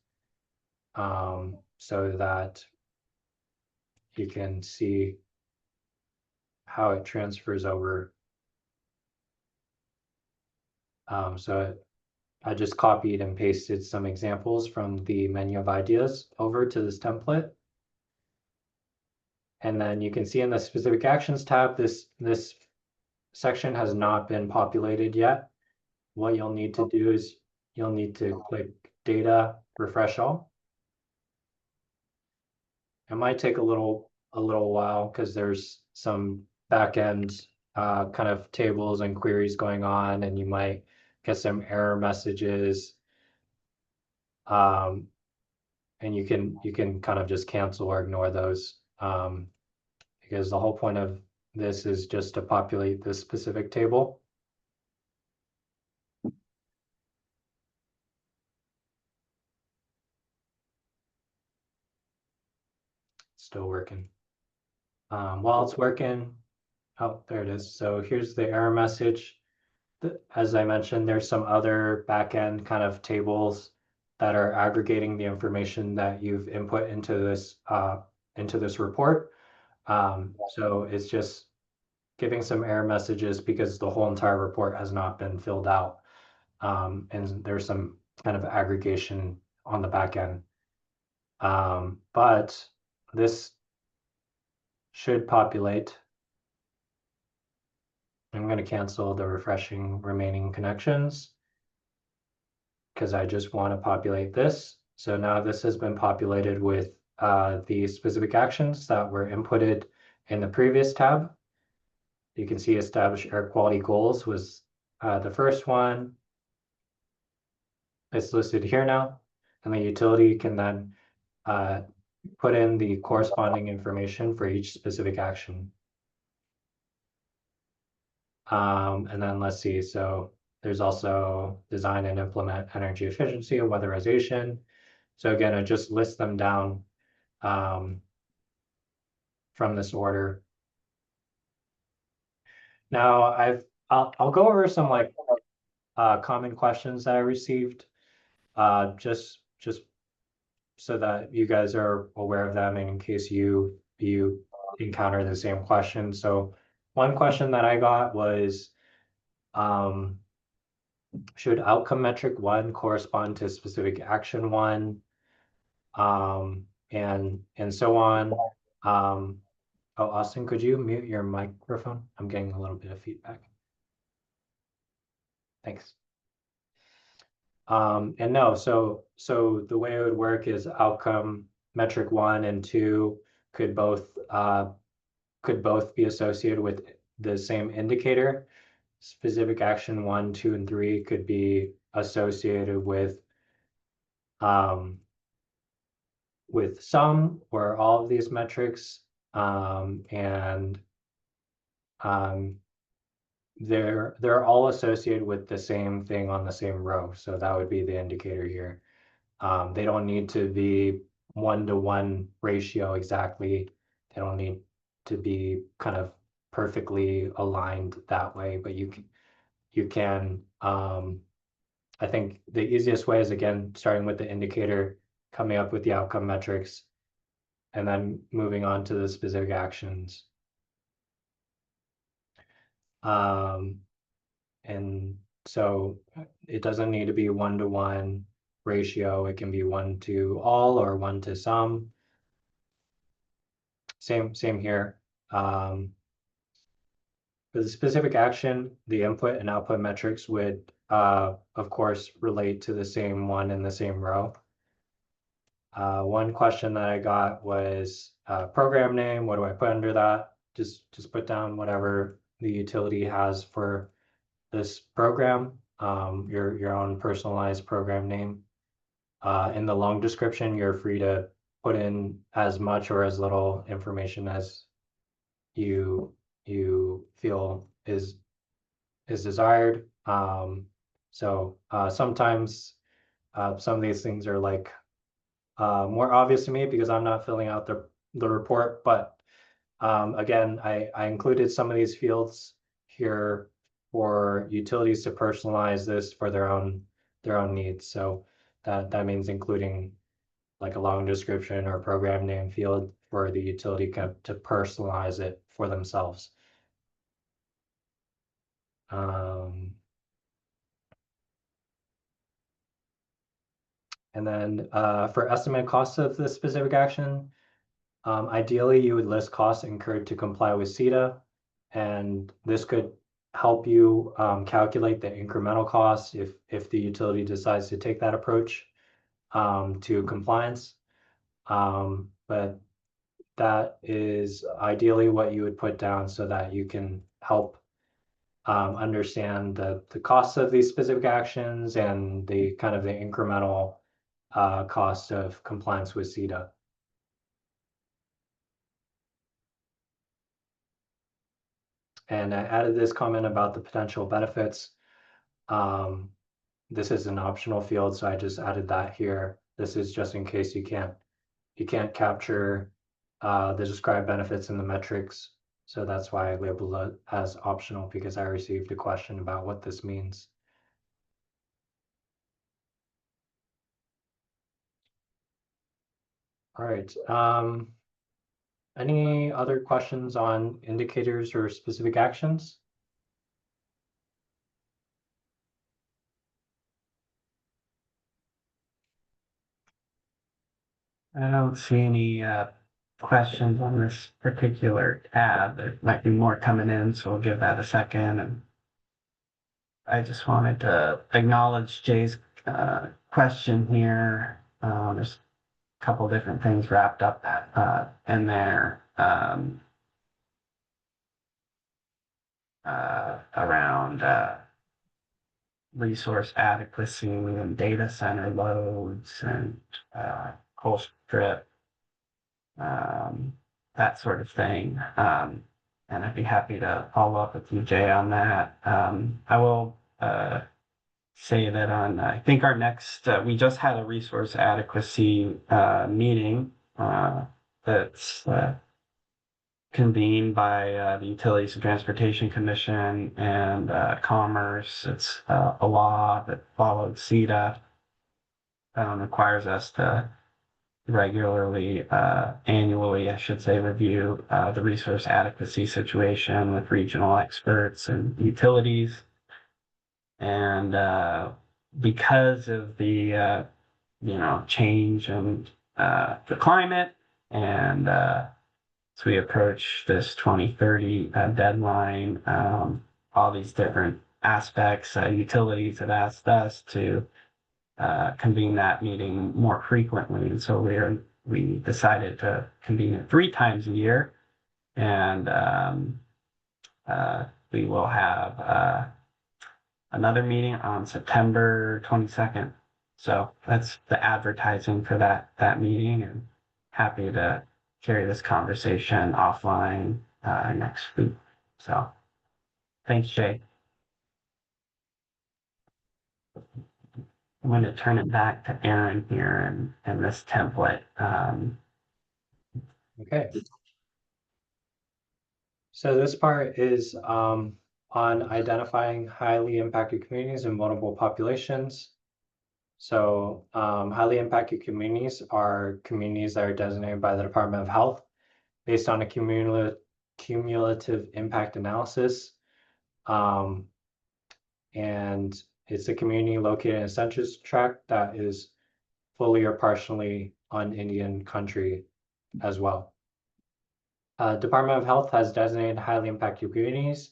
so that you can see how it transfers over. So I just copied and pasted some examples from the menu of ideas over to this template. And then you can see in the specific actions tab, this section has not been populated yet. What you'll need to do is you'll need to click data, refresh all. it might take a little while because there's some back end kind of tables and queries going on, and you might get some error messages. And you can kind of just cancel or ignore those, because the whole point of this is just to populate this specific table. Still working. While it's working, oh, there it is. So here's the error message. As I mentioned, there's some other backend kind of tables that are aggregating the information that you've input into this report. So it's just giving some error messages because the whole entire report has not been filled out. And there's some kind of aggregation on the back end. But this should populate. I'm going to cancel the refreshing remaining connections because I just want to populate this. So now this has been populated with the specific actions that were inputted in the previous tab. You can see establish air quality goals was the first one. It's listed here now, and the utility can then put in the corresponding information for each specific action. And then let's see, so there's also design and implement energy efficiency and weatherization. So again, I just list them down from this order. Now I'll go over some like common questions that I received, just so that you guys are aware of them in case you encounter the same question. So one question that I got was, should outcome metric 1 correspond to specific action 1, and so on. Oh, Austin, could you mute your microphone? I'm getting a little bit of feedback. Thanks. And no, so the way it would work is outcome metric 1 and 2 could both be associated with the same indicator. Specific action 1, 2, and 3 could be associated with some or all of these metrics, and they're all associated with the same thing on the same row. So that would be the indicator here. They don't need to be 1-to-1 ratio exactly. They don't need to be kind of perfectly aligned that way, but you can, I think the easiest way is, again, starting with the indicator, coming up with the outcome metrics, and then moving on to the specific actions. And so it doesn't need to be 1-to-1 ratio. It can be 1 to all or 1 to some. Same here. For the specific action, the input and output metrics would, of course, relate to the same one in the same row. One question that I got was program name. What do I put under that? Just put down whatever the utility has for this program, your own personalized program name. In the long description, you're free to put in as much or as little information as you feel is desired. So sometimes some of these things are like more obvious to me because I'm not filling out the report, but again, I included some of these fields here for utilities to personalize this for their own needs. So that means including like a long description or program name field for the utility to personalize it for themselves. And then for estimate costs of this specific action, ideally you would list costs incurred to comply with CETA, and this could help you calculate the incremental costs if the utility decides to take that approach to compliance. But that is ideally what you would put down so that you can help understand the costs of these specific actions and the kind of the incremental cost of compliance with CETA. And I added this comment about the potential benefits. This is an optional field, so I just added that here. This is just in case you can't capture the described benefits in the metrics. So that's why I labeled it as optional, because I received a question about what this means. All right. Any other questions on indicators or specific actions? I don't see any questions on this particular tab. There might be more coming in, so we'll give that a second. And I just wanted to acknowledge Jay's question here. There's a couple different things wrapped up in there around resource adequacy and data center loads and coal strip, that sort of thing. And I'd be happy to follow up with you, Jay, on that. I will say that on, I think our next, we just had a resource adequacy meeting that's convened by the Utilities and Transportation Commission and Commerce. It's a law that followed CETA, requires us to regularly, annually, I should say, review the resource adequacy situation with regional experts and utilities. And because of the change in the climate, and as we approach this 2030 deadline, all these different aspects, utilities have asked us to convene that meeting more frequently, and so we decided to convene it 3 times a year, and we will have another meeting on September 22nd. So that's the advertising for that meeting, and happy to carry this conversation offline next week. So thanks, Jay. I'm going to turn it back to Aaron here and this template. Okay. So this part is on identifying highly impacted communities and vulnerable populations. So highly impacted communities are communities that are designated by the Department of Health based on a cumulative impact analysis. And it's a community located in a census tract that is fully or partially on Indian country as well. Department of Health has designated highly impacted communities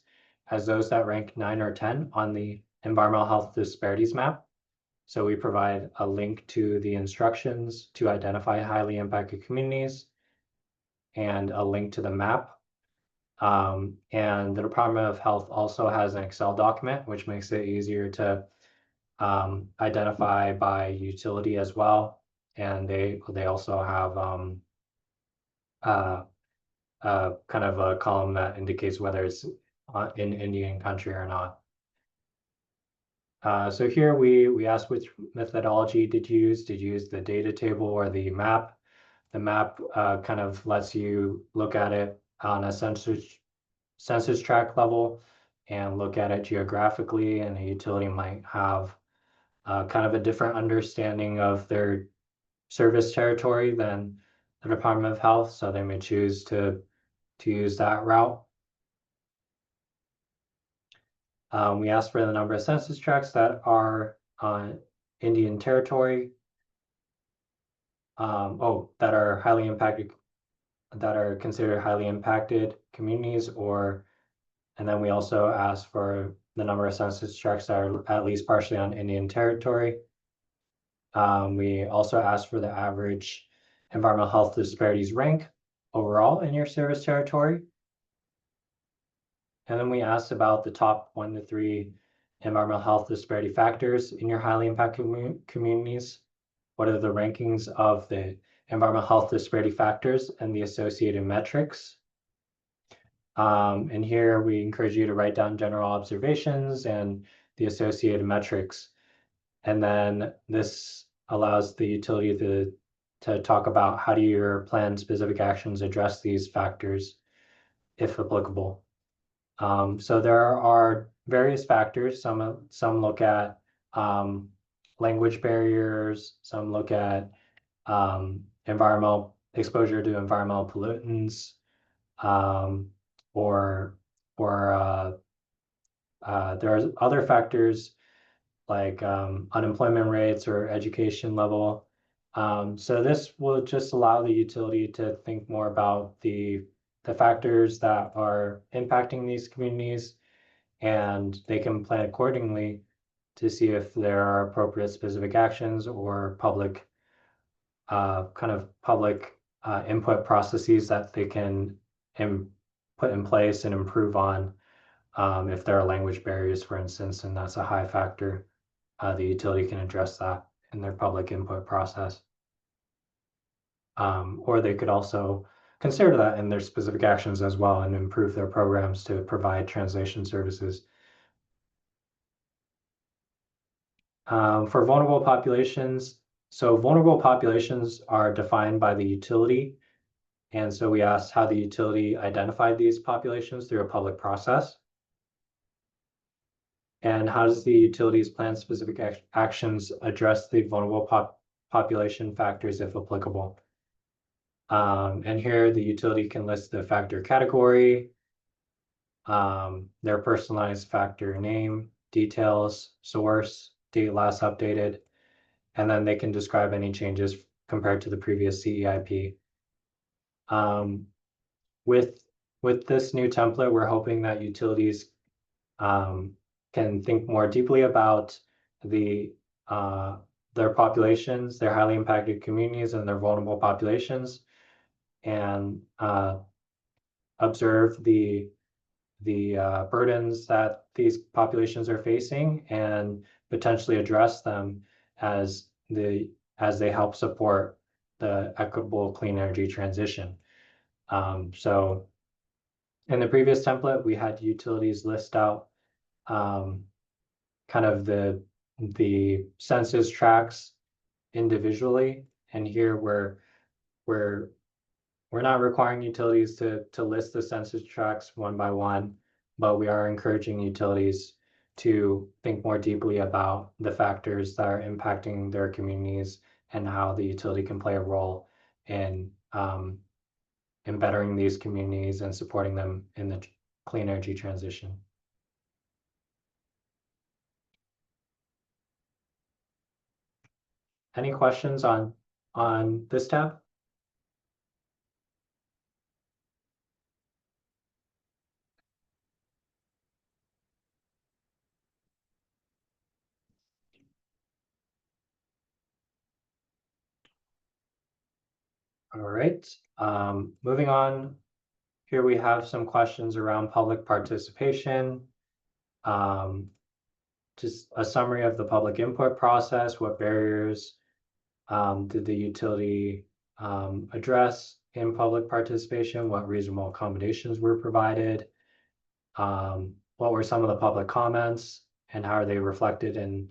as those that rank 9 or 10 on the environmental health disparities map. So we provide a link to the instructions to identify highly impacted communities and a link to the map. And the Department of Health also has an Excel document, which makes it easier to identify by utility as well. And they also have kind of a column that indicates whether it's in Indian country or not. So here we asked which methodology did you use? Did you use the data table or the map? The map kind of lets you look at it on a census tract level and look at it geographically, and a utility might have kind of a different understanding of their service territory than the Department of Health, so they may choose to use that route. We asked for the number of census tracts that are on Indian territory, that are highly impacted, that are considered highly impacted communities, and then we also asked for the number of census tracts that are at least partially on Indian territory. We also asked for the average environmental health disparities rank overall in your service territory. And then we asked about the top 1 to 3 environmental health disparity factors in your highly impacted communities. What are the rankings of the environmental health disparity factors and the associated metrics? And here we encourage you to write down general observations and the associated metrics. And then this allows the utility to talk about how do your plan specific actions address these factors, if applicable. So there are various factors. Some look at language barriers, some look at environmental exposure to environmental pollutants, or there are other factors like unemployment rates or education level. So this will just allow the utility to think more about the factors that are impacting these communities, and they can plan accordingly to see if there are appropriate specific actions or public input processes that they can put in place and improve on. If there are language barriers, for instance, and that's a high factor, the utility can address that in their public input process. Or they could also consider that in their specific actions as well and improve their programs to provide translation services. For vulnerable populations, so vulnerable populations are defined by the utility. And so we asked how the utility identified these populations through a public process. And how does the utility's plan specific actions address the vulnerable population factors if applicable? And here the utility can list the factor category, their personalized factor name, details, source, date last updated, and then they can describe any changes compared to the previous CEIP. With this new template, we're hoping that utilities can think more deeply about their populations, their highly impacted communities, and their vulnerable populations, and observe the burdens that these populations are facing and potentially address them as they help support the equitable clean energy transition. So in the previous template, we had utilities list out kind of the census tracts individually, and here we're not requiring utilities to list the census tracts one by one, but we are encouraging utilities to think more deeply about the factors that are impacting their communities and how the utility can play a role in bettering these communities and supporting them in the clean energy transition. Any questions on this tab? All right, moving on. Here we have some questions around public participation. Just a summary of the public input process. What barriers did the utility address in public participation? What reasonable accommodations were provided? What were some of the public comments and how are they reflected in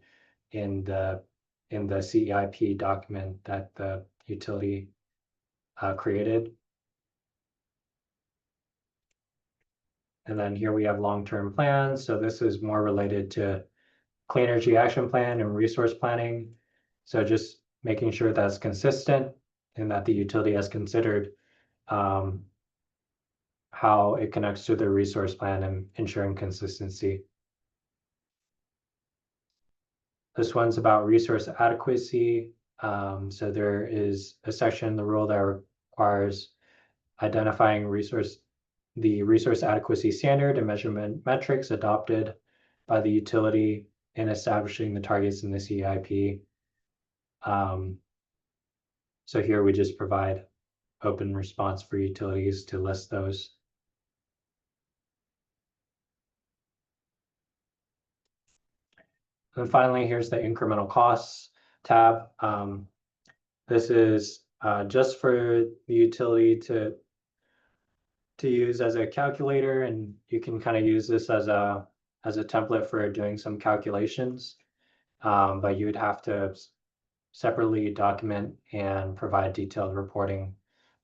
the CEIP document that the utility created? And then here we have long-term plans. So this is more related to Clean Energy Action Plan and resource planning. So just making sure that's consistent and that the utility has considered how it connects to the resource plan and ensuring consistency. This one's about resource adequacy. So there is a section in the rule that requires identifying the resource adequacy standard and measurement metrics adopted by the utility in establishing the targets in the CEIP. So here we just provide open response for utilities to list those. And finally, here's the incremental costs tab. This is just for the utility to use as a calculator, and you can kind of use this as a template for doing some calculations. But you would have to separately document and provide detailed reporting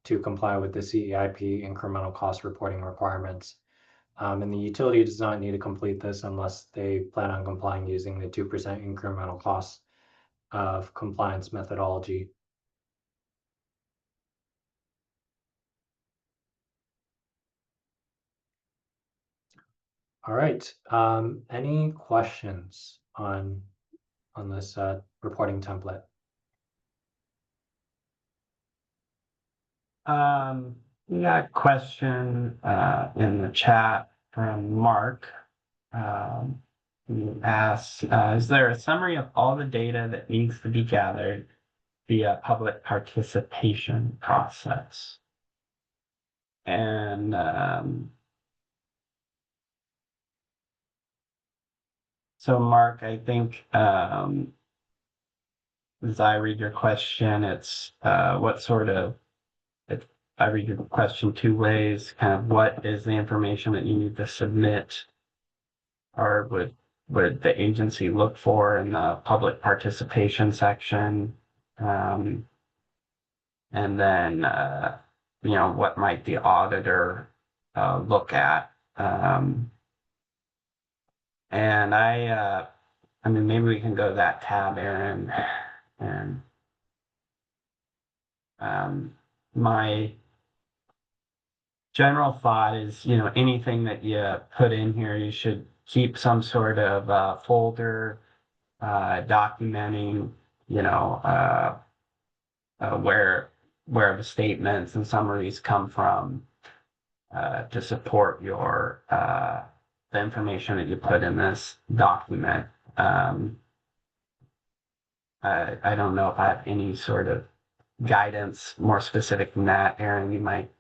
to comply with the CEIP incremental cost reporting requirements. And the utility does not need to complete this unless they plan on complying using the 2% incremental cost of compliance methodology. All right. Any questions on this reporting template? We got a question in the chat from Mark. Who asks, is there a summary of all the data that needs to be gathered via public participation process? And so Mark, I think as I read your question, it's what sort of, I read your question two ways, kind of what is the information that you need to submit, or would the agency look for in the public participation section? And then, what might the auditor look at? And I mean, maybe we can go to that tab, Aaron, and my general thought is, anything that you put in here, you should keep some sort of folder documenting, where the statements and summaries come from to support your the information that you put in this document. I don't know if I have any sort of guidance more specific than that. Aaron, you might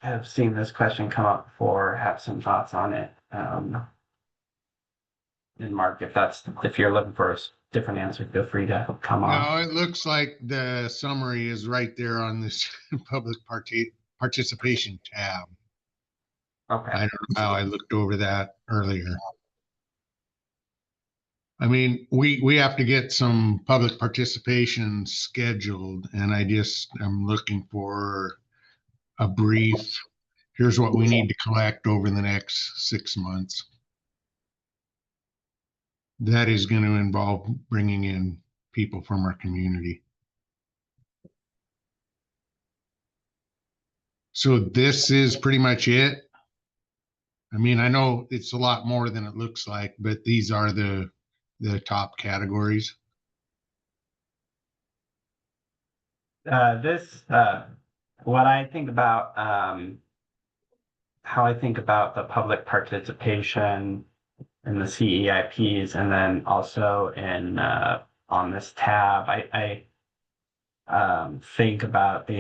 have seen this question come up before, have some thoughts on it. And Mark, if you're looking for a different answer, feel free to come on. No, it looks like the summary is right there on this public participation tab. Okay. I don't know how I looked over that earlier. I mean, we have to get some public participation scheduled, and I'm looking for a brief. Here's what we need to collect over the next 6 months. That is going to involve bringing in people from our community. So this is pretty much it. I mean, I know it's a lot more than it looks like, but these are the top categories. What I think about, how I think about the public participation in the CEIPs, and then also in on this tab, I think about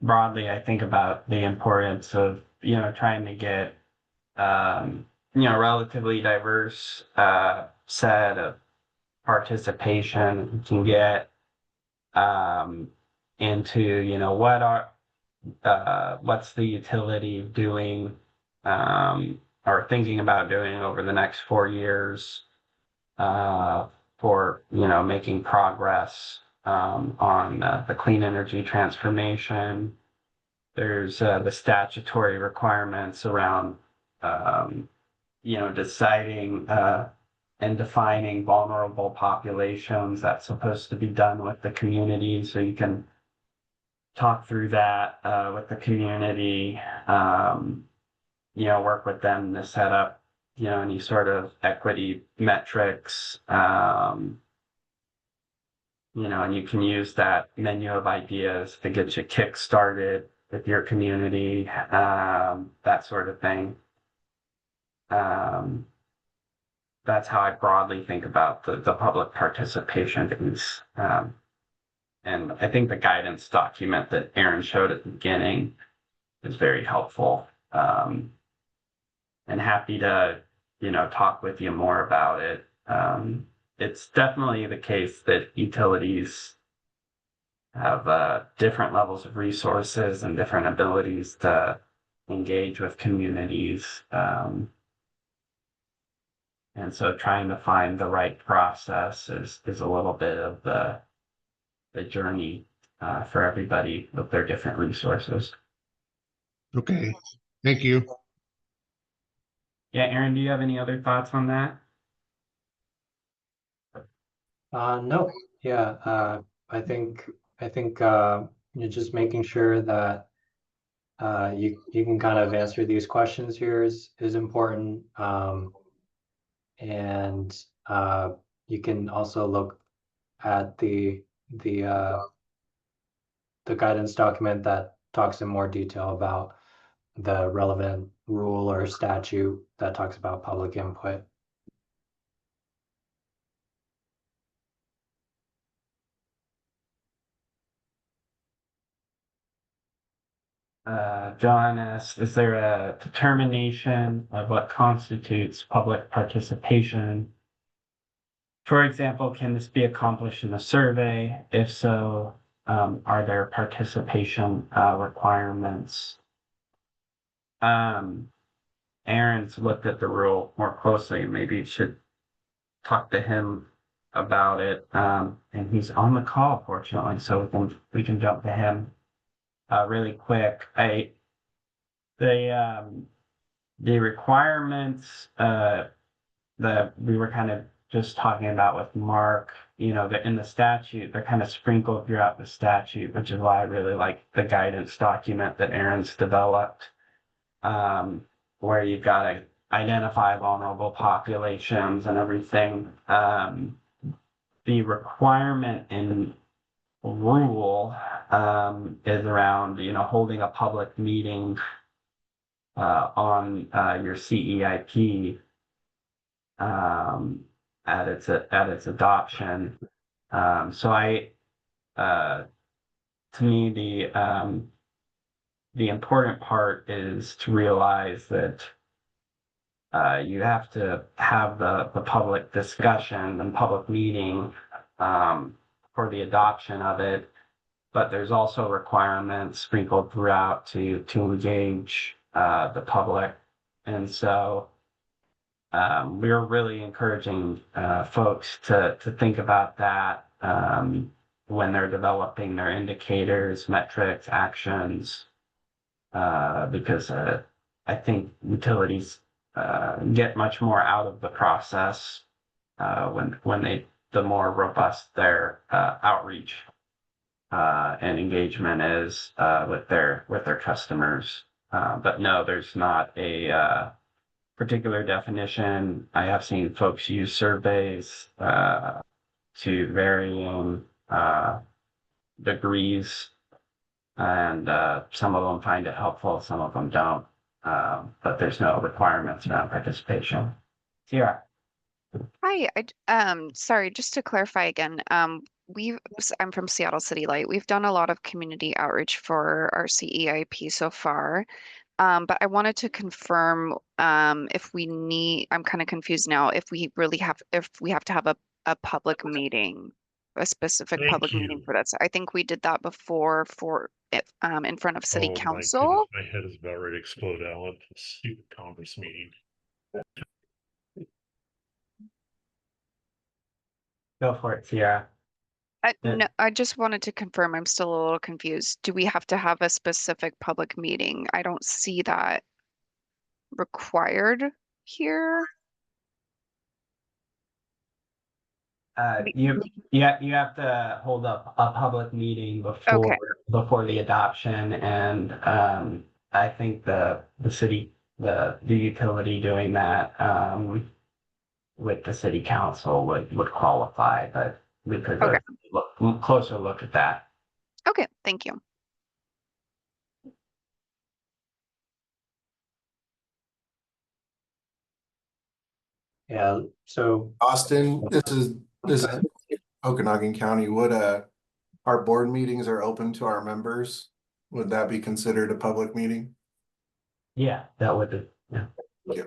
broadly, I think about the importance of, trying to get, relatively diverse set of participation you can get into, what's the utility doing or thinking about doing over the next 4 years for, making progress on the clean energy transformation. There's the statutory requirements around, deciding and defining vulnerable populations. That's supposed to be done with the community, so you can talk through that with the community, work with them to set up, any sort of equity metrics, and you can use that menu of ideas to get you kick-started with your community, that sort of thing. That's how I broadly think about the public participation piece. And I think the guidance document that Aaron showed at the beginning is very helpful. And happy to, talk with you more about it. It's definitely the case that utilities have different levels of resources and different abilities to engage with communities. And so trying to find the right process is a little bit of the journey for everybody with their different resources. Okay, thank you. Yeah, Aaron, do you have any other thoughts on that? No, yeah, I think you're just making sure that you can kind of answer these questions here is important. And you can also look at the guidance document that talks in more detail about the relevant rule or statute that talks about public input. John asks, is there a determination of what constitutes public participation? For example, can this be accomplished in a survey? If so, are there participation requirements? Aaron's looked at the rule more closely. Maybe you should talk to him about it. And he's on the call, fortunately, so we can jump to him really quick. The requirements that we were kind of just talking about with Mark, that in the statute, they're kind of sprinkled throughout the statute, which is why I really like the guidance document that Aaron's developed, where you've got to identify vulnerable populations and everything. The requirement in rule is around, holding a public meeting on your CEIP at its adoption. So to me, the important part is to realize that you have to have the public discussion and public meeting for the adoption of it, but there's also requirements sprinkled throughout to engage the public. And so we're really encouraging folks to think about that when they're developing their indicators, metrics, actions, because I think utilities get much more out of the process the more robust their outreach and engagement is with their customers. But no, there's not a particular definition. I have seen folks use surveys to varying degrees, and some of them find it helpful, some of them don't. But there's no requirements around participation. Sierra. Hi, sorry, just to clarify again, I'm from Seattle City Light. We've done a lot of community outreach for our CEIP so far. But I wanted to confirm if I'm kind of confused now, if we have to have a public meeting, a specific Thank public you. meeting for that. So I think we did that before for it in front of city Oh, council. my head is about ready to explode, Alan. Stupid Congress meeting. Go for it, Sierra. No, I just wanted to confirm, I'm still a little confused. Do we have to have a specific public meeting? I don't see that required here. You have to hold up a public meeting before the adoption, and I think the city, the utility doing that with the city council would qualify, but we could look closer look at that. Okay, thank you. Yeah, so Austin, this is Okanagan County. our board meetings are open to our members, would that be considered a public meeting? Yeah, that would be, yeah. Yeah.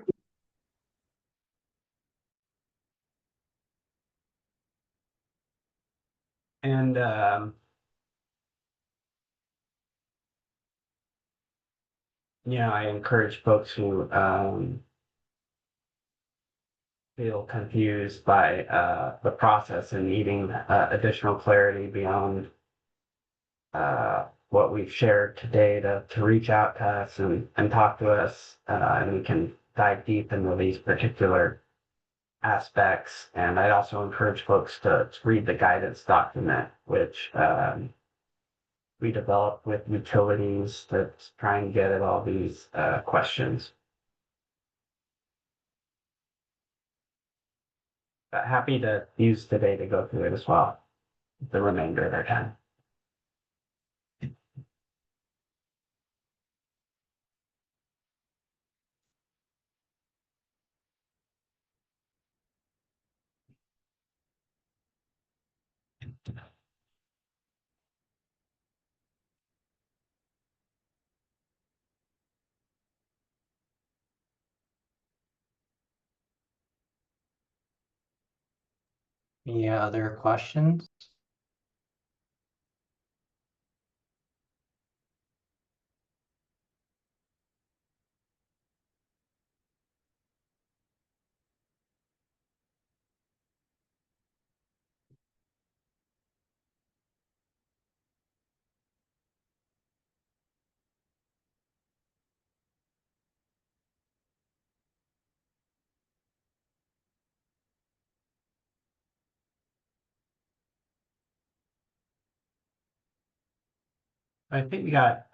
And I encourage folks who feel confused by the process and needing additional clarity beyond what we've shared today to reach out to us and talk to us, and we can dive deep into these particular aspects. And I'd also encourage folks to read the guidance document, which we developed with utilities to try and get at all these questions. But happy to use today to go through it as well, the remainder of our time. Any other questions? I think we got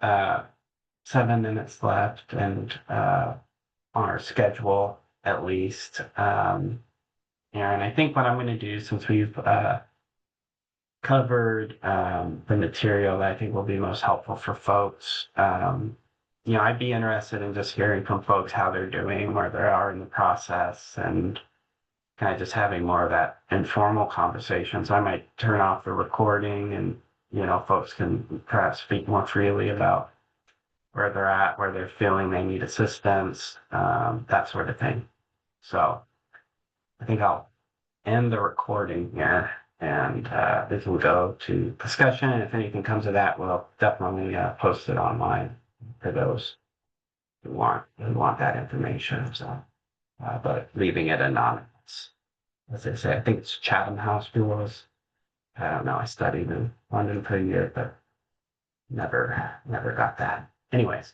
7 minutes left and on our schedule at least. And I think what I'm going to do, since we've covered the material that I think will be most helpful for folks, I'd be interested in just hearing from folks how they're doing, where they are in the process, and kind of just having more of that informal conversation. So I might turn off the recording and, folks can perhaps speak more freely about where they're at, where they're feeling they need assistance, that sort of thing. So I think I'll end the recording here and this will go to discussion. And if anything comes of that, we'll definitely post it online for those who want that information. So, but leaving it anonymous. As I say, I think it's Chatham House rules. I don't know. I studied in London for a year, but never got that. Anyways,